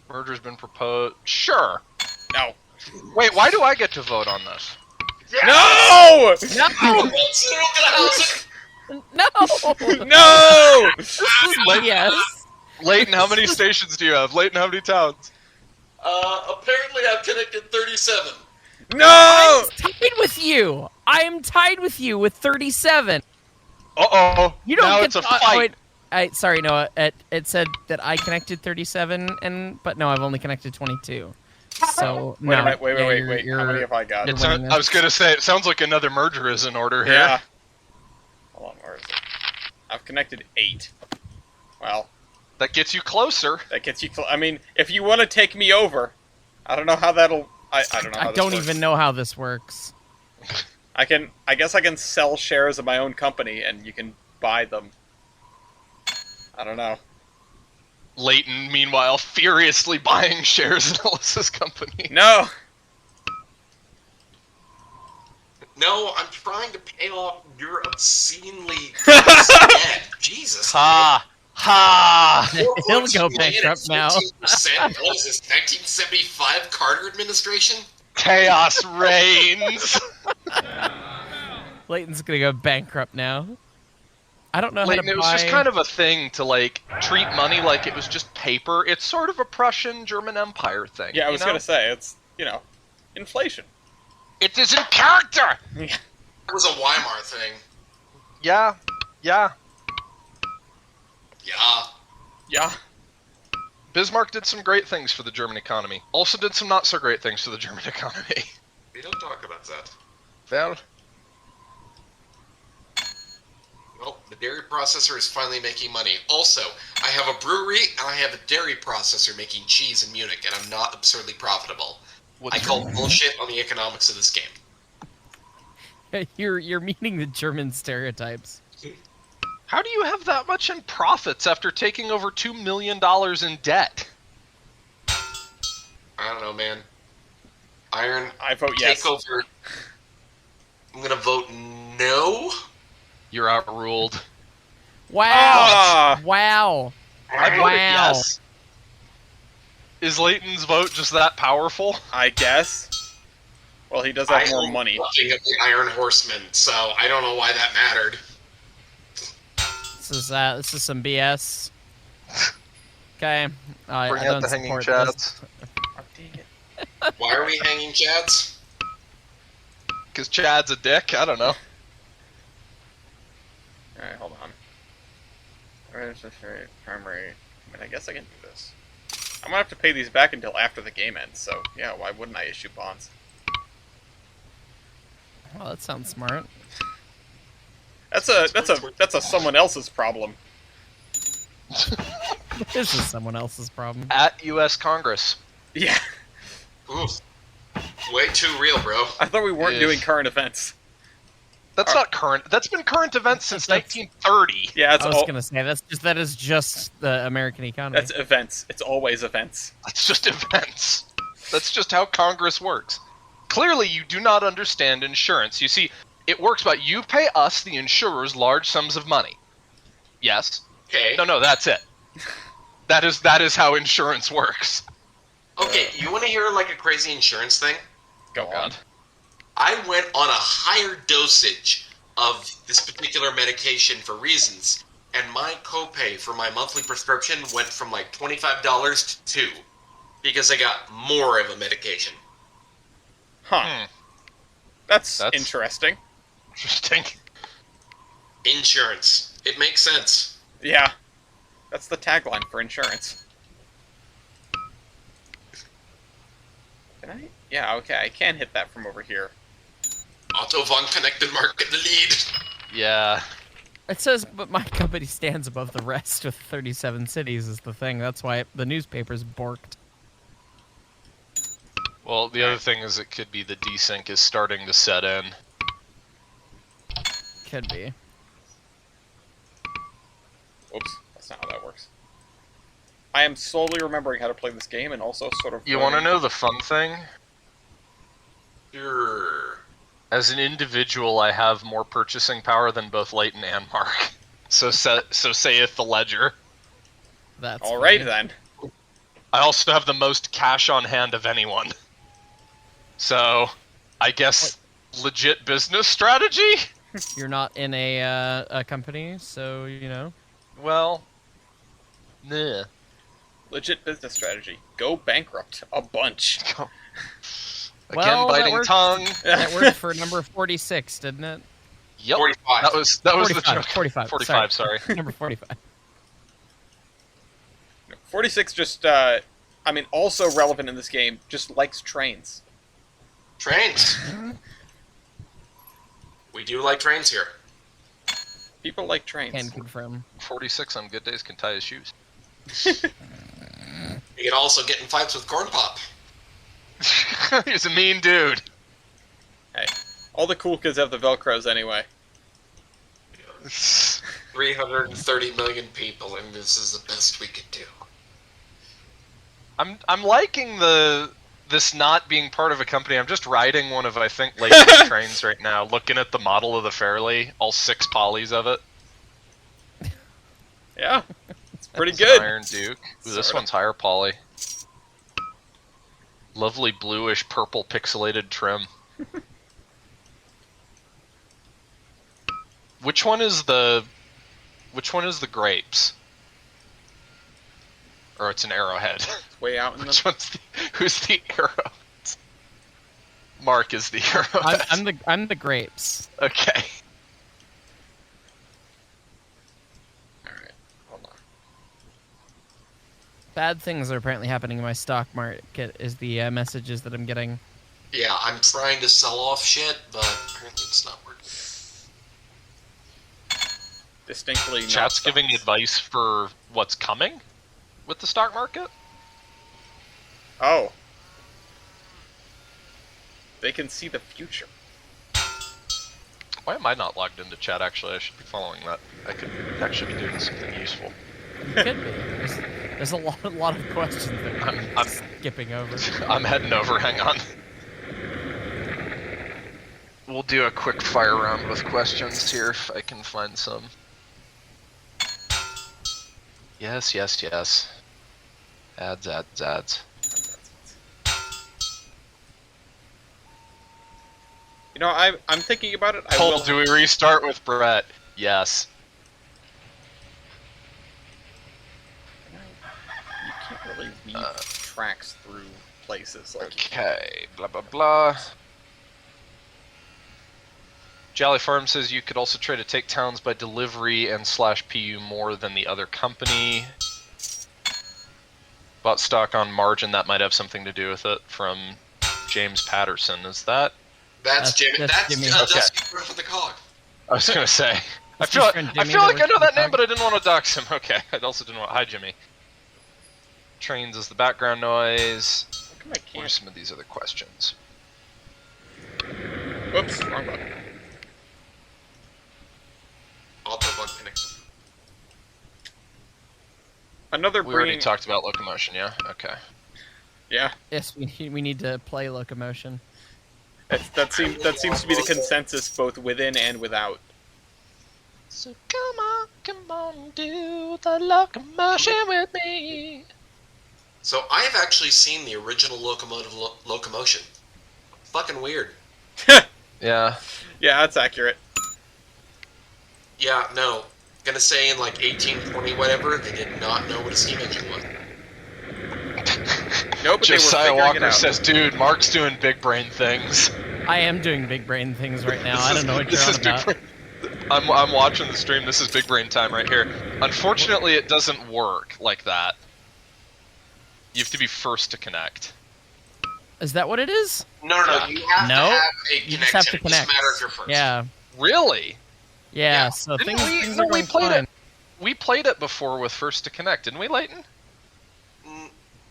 Merger's been proposed. Sure. No. Wait, why do I get to vote on this? No! No! No! No! Yes. Layton, how many stations do you have? Layton, how many towns? Apparently I've connected 37. No! Tied with you. I am tied with you with 37. Uh-oh. You don't now get it's a to- fight. wait, sorry, Noah. It said that I connected 37, but no, I've only connected 22. So Wait a no. minute, wait. You're- How many have I got? you're- I was gonna say, it sounds like another merger is in order here. Yeah. Hold on, where is it? I've connected 8. Well, That gets you closer. that gets you. I mean, if you want to take me over, I don't know how that'll. I don't know. How I this don't works. even know how this works. I guess I can sell shares of my own company, and you can buy them. I don't know. Layton, meanwhile, furiously buying shares in Alyssa's company. No! No, I'm trying to pay off your obscenely debt. Jesus. Ha! Ha! He'll go bankrupt now. 14%? What is this, 1975 Carter administration? Chaos reigns! Layton's gonna go bankrupt now. I don't know Layton, how to it was just kind of a thing to, like, treat money like it was just paper. It's sort of a Prussian-German Empire thing. Yeah, I was gonna say, it's, inflation. It is in character! It was a Weimar thing. Yeah. Yeah. Yeah. Bismarck did some great things for the German economy. Also did some not-so-great things for the German economy. We don't talk about that. Well, Well, the dairy processor is finally making money. Also, I have a brewery and I have a dairy processor making cheese in Munich, and I'm not absurdly profitable. I call bullshit on the economics of this game. You're meeting the German stereotypes. how do you have that much in profits after taking over $2 million in debt? I don't know, man. Iron, I vote yes. take over. I'm gonna vote no. You're outruled. Wow! Ah! Wow! I voted Wow. yes. Is Layton's vote just that powerful? I guess. Well, he does have more money. Looking at the Iron Horseman, so I don't know why that mattered. This is some BS. Okay. I Bring don't out the hanging support chads. this. Oh, dang it. Why are we hanging chads? Because Chad's a dick? I don't know. Alright, hold on. Primary. I mean, I guess I can do this. I'm gonna have to pay these back until after the game ends, so yeah, why wouldn't I issue bonds? Well, that sounds smart. That's a someone else's problem. This is someone else's problem. At U.S. Congress. Yeah. Oof. Way too real, bro. I thought we weren't Yeah. doing current events. That's not current. That's been current events since That's- 1930. Yeah, it's I was all, gonna say that is just the American economy. that's events. It's always events. That's just events. That's just how Congress works. Clearly, you do not understand insurance. You see, it works by you pay us, the insurers, large sums of money. Yes. Okay. No, that's it. That is how insurance works. Okay, you want to hear like a crazy insurance thing? Go on. I went on a higher dosage of this particular medication for reasons, and my copay for my monthly prescription went from like $25 to $2 because I got more of a medication. Huh. That's interesting. Interesting. Insurance. It makes sense. Yeah. That's the tagline for insurance. Can I? Yeah, okay, I can hit that from over here. Otto von Connected Market the lead. Yeah. It says, but my company stands above the rest with 37 cities is the thing. That's why the newspaper's borked. Well, the other thing is it could be the desync is starting to set in. Could be. Whoops, that's not how that works. I am slowly remembering how to play this game and also sort of... You want to know the fun thing? Sure. As an individual, I have more purchasing power than both Layton and Mark. So saith the ledger. That's Alright funny. then. I also have the most cash on hand of anyone. So, I guess legit business strategy? You're not in a company, so you know. Well, nah. Legit business strategy. Go bankrupt. A bunch. Again, Well, that biting worked. tongue. That worked for number 46, didn't it? Yep. 45. That was the 45, joke. 45. 45, sorry. Number 45. 46 just, also relevant in this game, just likes trains. Trains. We do like trains here. People like trains. Can confirm. 46 on good days can tie his shoes. You can also get in fights with Corn Pop. He's a mean dude. Hey, all the cool kids have the Velcros anyway. 330 million people, and this is the best we could do. I'm liking this not being part of a company. I'm just riding one of, I think, Layton's trains right now, looking at the model of the Fairleigh, all 6 polys of it. Yeah, it's pretty It's an good. Iron Duke. Ooh, this Sorta. one's higher poly. Lovely bluish purple pixelated trim. Which one is the grapes? Or it's an arrowhead. It's way out in Which the... one's who's the arrow? Mark is the arrowhead. I'm the grapes. Okay. Alright, hold on. Bad things are apparently happening in my stock market. Is the messages that I'm getting. Yeah, I'm trying to sell off shit, but apparently it's not working. Distinctly not Chat's stocks. giving advice for what's coming with the stock market? Oh. They can see the future. Why am I not logged into chat, actually? I should be following that. I could actually be doing something useful. You could be. There's a lot of questions that I'm skipping over. I'm heading over, hang on. We'll do a quick fire round with questions here, if I can find some. Yes, yes, yes. Ads. You know, I'm thinking about it. I Cole, will. do we restart with Brett? Yes. You can't really weave tracks through places like. Okay, blah blah blah. Jolly Farm says you could also try to take towns by delivery and /PU more than the other company. Bought stock on margin, that might have something to do with it, from James Patterson. Is that? That's Jimmy. That's Jimmy. Dusty for the cog. I was gonna say. I Is feel his like friend I Jimmy feel like I that know works that for the name, but I didn't want to dox him. Okay, I also didn't want. Hi, Jimmy. Trains is the background noise. How come I What are can't? some of these other questions? Whoops, wrong button. Auto bug connected. Another We already bringing. talked about locomotion, yeah? Okay. Yeah, Yes, we need to play locomotion. that seems to be the consensus both within and without. So come on, do the locomotion with me. So I have actually seen the original locomotion. Fucking weird. Yeah. Yeah, that's accurate. Yeah, no. Gonna say in like 1820 whatever, they did not know what a steam engine was. No, but Josiah they were figuring it Walker out. says, dude, Mark's doing big brain things. I am doing big brain things right now. I don't know what you're on about. I'm watching the stream. This is big brain time right here. Unfortunately, it doesn't work like that. You have to be first to connect. Is that what it is? No. You have to No? have a connection. You just have to It doesn't connect. matter if you're first. Yeah. Really? Yeah. So Didn't things we are going played fine. it. We played it before with first to connect, didn't we, Layton?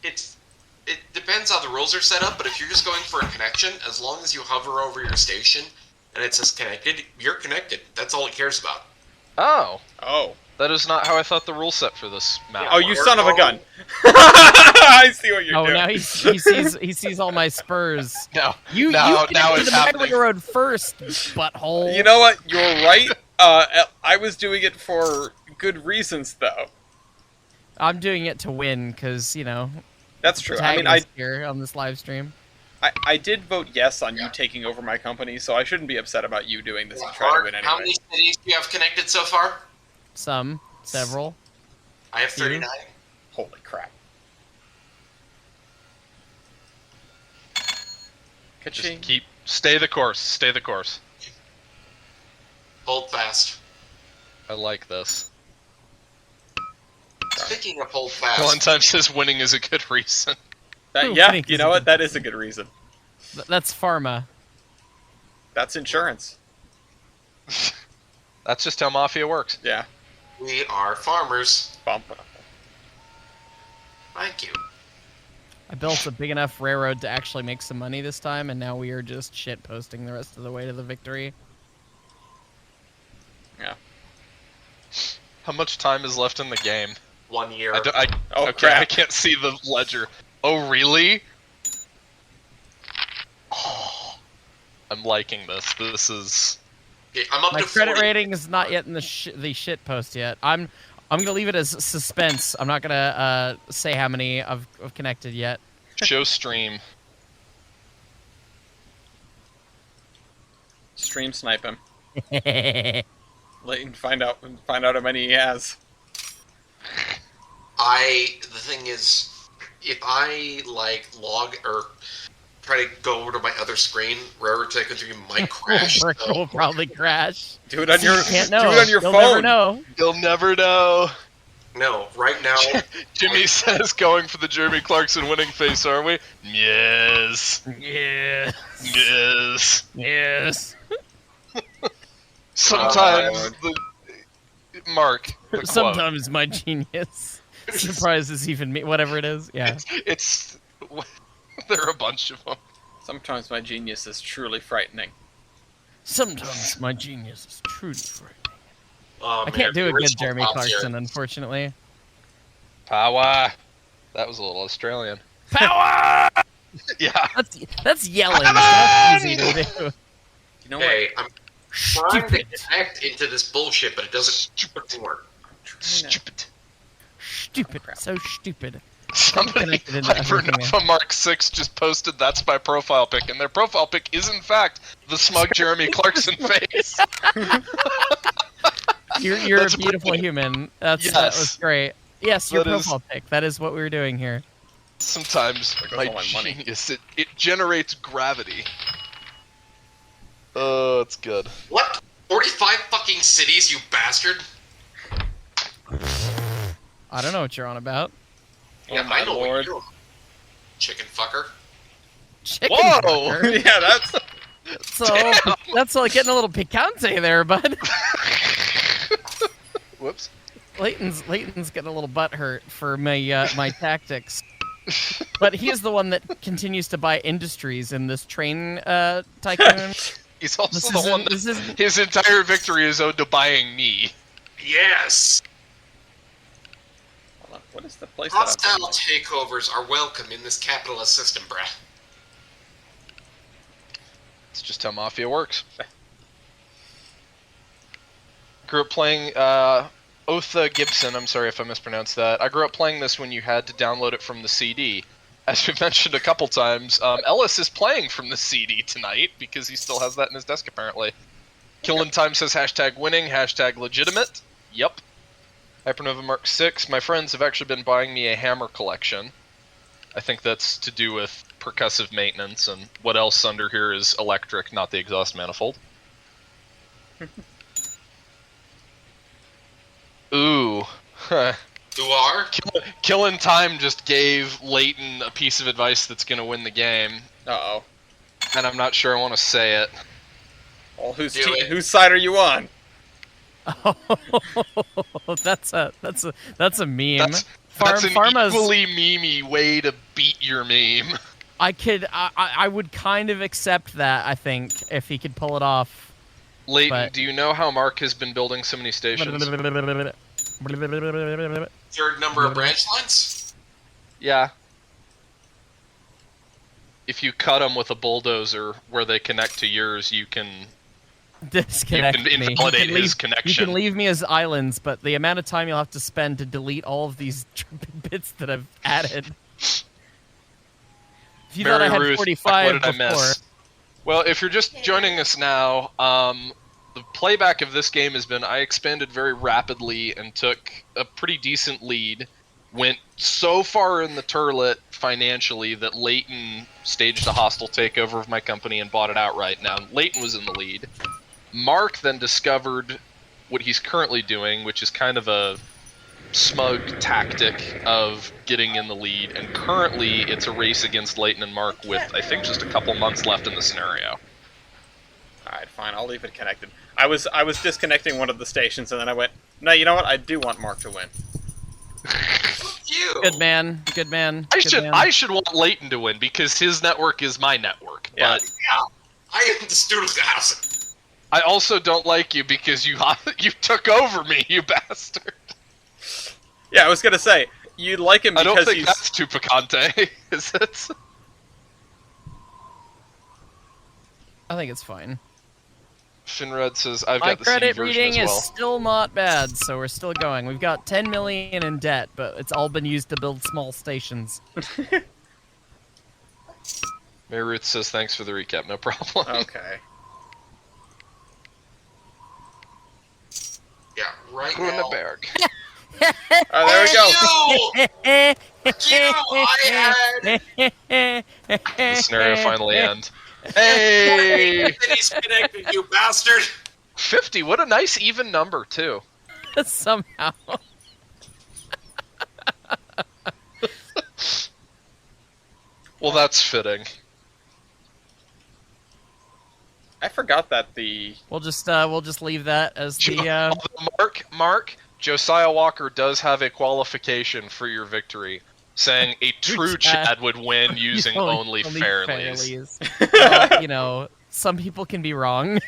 It depends how the rules are set up, but if you're just going for a connection, as long as you hover over your station and it says connected, you're connected. That's all it cares about. Oh, Oh. that is not how I thought the rule set for this map. Oh, you Or son of a go- gun! I see what you're Oh, doing. now he sees all my spurs. No, You now connected it's to the happening. railroad first, butthole. You know what? You're right. I was doing it for good reasons, though. I'm doing it to win because That's true. I mean, I here on this live stream. did vote yes on you taking over my company, so I shouldn't be upset about you doing this and trying to Mark, win how anyway. many cities do you have connected so far? Several. I have 39. Holy crap. Ka-ching. Just stay the course. Stay the course. Hold fast. I like this. Speaking of hold fast, Valentine says winning is a good reason. Yeah, Winning you is know a what? good That is a good reason. That's pharma. That's insurance. That's just how Mafia works. Yeah. we are farmers. Bump. Thank you. I built a big enough railroad to actually make some money this time, and now we are just shit posting the rest of the way to the victory. Yeah. How much time is left in the game? 1 year. Oh, okay, crap. I can't see the ledger. Oh, really? Oh, I'm liking this. This is... Okay, I'm up My to credit 40. rating is not yet in the shit post yet. I'm gonna leave it as suspense. I'm not gonna say how many I've connected yet. Show stream. Stream snipe him. Layton, find out how many he has. The thing is, if I, like, log or try to go over to my other screen, Railroad Tycoon 3 might crash. Work so- will probably crash. Do it on your Can't do know. it on your You'll phone. never know. You'll never know. No, right now... Jimmy says, going for the Jeremy Clarkson winning face, are we? Yes. Yeah. Yes. Yes. Sometimes Mark. The quote. Sometimes my genius surprises even me. Whatever it is. Yeah. It's there are a bunch of them. Sometimes my genius is truly frightening. Sometimes my genius is truly frightening. Oh, I can't do a good original Jeremy thoughts here. Clarkson, unfortunately. Power. That was a little Australian. Power! Yeah. That's yelling. That's easy to do. You know Hey, I'm trying to Stupid. connect into this bullshit, but it doesn't fucking work. what? Stupid. Stupid. So stupid. Somebody, Connected into everything, Hypernova Mark 6 just posted that's my profile pic, and their profile pic is in fact the smug Jeremy Clarkson face. You're That's a beautiful brilliant. human. That Yes. was great. Yes, your That is- profile pic. That is what we were doing here. Sometimes There goes my all my money. genius, it generates gravity. Oh, it's good. What? 45 fucking cities, you bastard? I don't know what you're on about. Yeah, my I know lord. what you're chicken fucker. Chicken Whoa! burger? Yeah, that's That's like getting a little picante there, bud. Whoops. Layton's getting a little butt hurt for my my tactics. But he is the one that continues to buy industries in this train tycoon. He's also This the isn't- one that this isn't- his entire victory is owed to buying me. Yes! hold on, what is the place that Hostile I'm takeovers are welcome in this capitalist system, bruh. It's just how Mafia works. Grew up playing Otha Gibson, I'm sorry if I mispronounced that. I grew up playing this when you had to download it from the CD. As we mentioned a couple times, Ellis is playing from the CD tonight because he still has that in his desk apparently. Killin' Time says hashtag winning, hashtag legitimate. Yep. Hypernova Mark 6. My friends have actually been buying me a hammer collection. I think that's to do with percussive maintenance, and what else under here is electric, not the exhaust manifold. Ooh. Who are? Killin' Time just gave Layton a piece of advice that's going to win the game, Uh-oh. and I'm not sure I want to say it. Well, Do it. whose side are you on? that's a meme. That's an Pharma's. equally memey way to beat your meme. I would kind of accept that. I think if he could pull it off. Layton, But- do you know how Mark has been building so many stations? Third number of branch lines? Yeah. If you cut them with a bulldozer where they connect to yours, you can Disconnect You can me. invalidate You can his leave- connection. You can leave me as islands, but the amount of time you'll have to spend to delete all of these bits that I've added. If you thought I Mary had Ruth, 45 what did I before, miss? Well, if you're just joining us now, the playback of this game has been I expanded very rapidly and took a pretty decent lead. Went so far in the turlet financially that Layton staged a hostile takeover of my company and bought it outright. Now, Layton was in the lead. Mark then discovered what he's currently doing, which is kind of a smug tactic of getting in the lead, and currently it's a race against Layton and Mark with, I think, just a couple months left in the scenario. Alright, fine, I'll leave it connected. I was disconnecting one of the stations, and then I went, no, you know what? I do want Mark to win. You. good man, good man. I good should man. I should want Layton to win because his network is my network. Yeah. But Yeah. I am the Studelgausen. I also don't like you because you took over me, you bastard. Yeah, I was gonna say, You like him I because don't think he's... that's too picante, is it? I think it's fine. Finred says, I've My got the CD credit version reading as well. is still not bad, so we're still going. We've got 10 million in debt, but it's all been used to build small stations. Mary Ruth says, thanks for the recap, no problem. Okay. Yeah, right now. Grunenberg. Oh, there we go. The scenario finally ends. Hey! He's connected, you bastard! 50, what a nice even number, too. Somehow. Well, that's fitting. I forgot that the... We'll just leave that as the Mark, Josiah Walker does have a qualification for your victory, saying a true Chad would win using only Fairleys. Well, you know, some people can be wrong.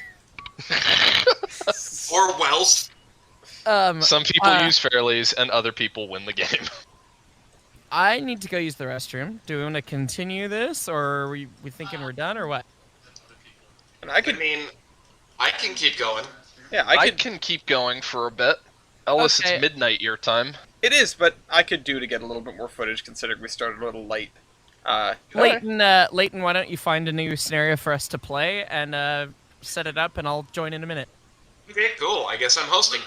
Or Wells. Some people use Fairleys and other people win the game. I need to go use the restroom. Do we want to continue this, or are we thinking we're done, or what? And I mean, I can keep going. Yeah, I can keep going for a bit. Ellis, Okay. it's midnight your time. It is, but I could do to get a little bit more footage, considering we started a little late. Layton, why don't you find a new scenario for us to play and set it up, and I'll join in a minute. Okay, cool. I guess I'm hosting.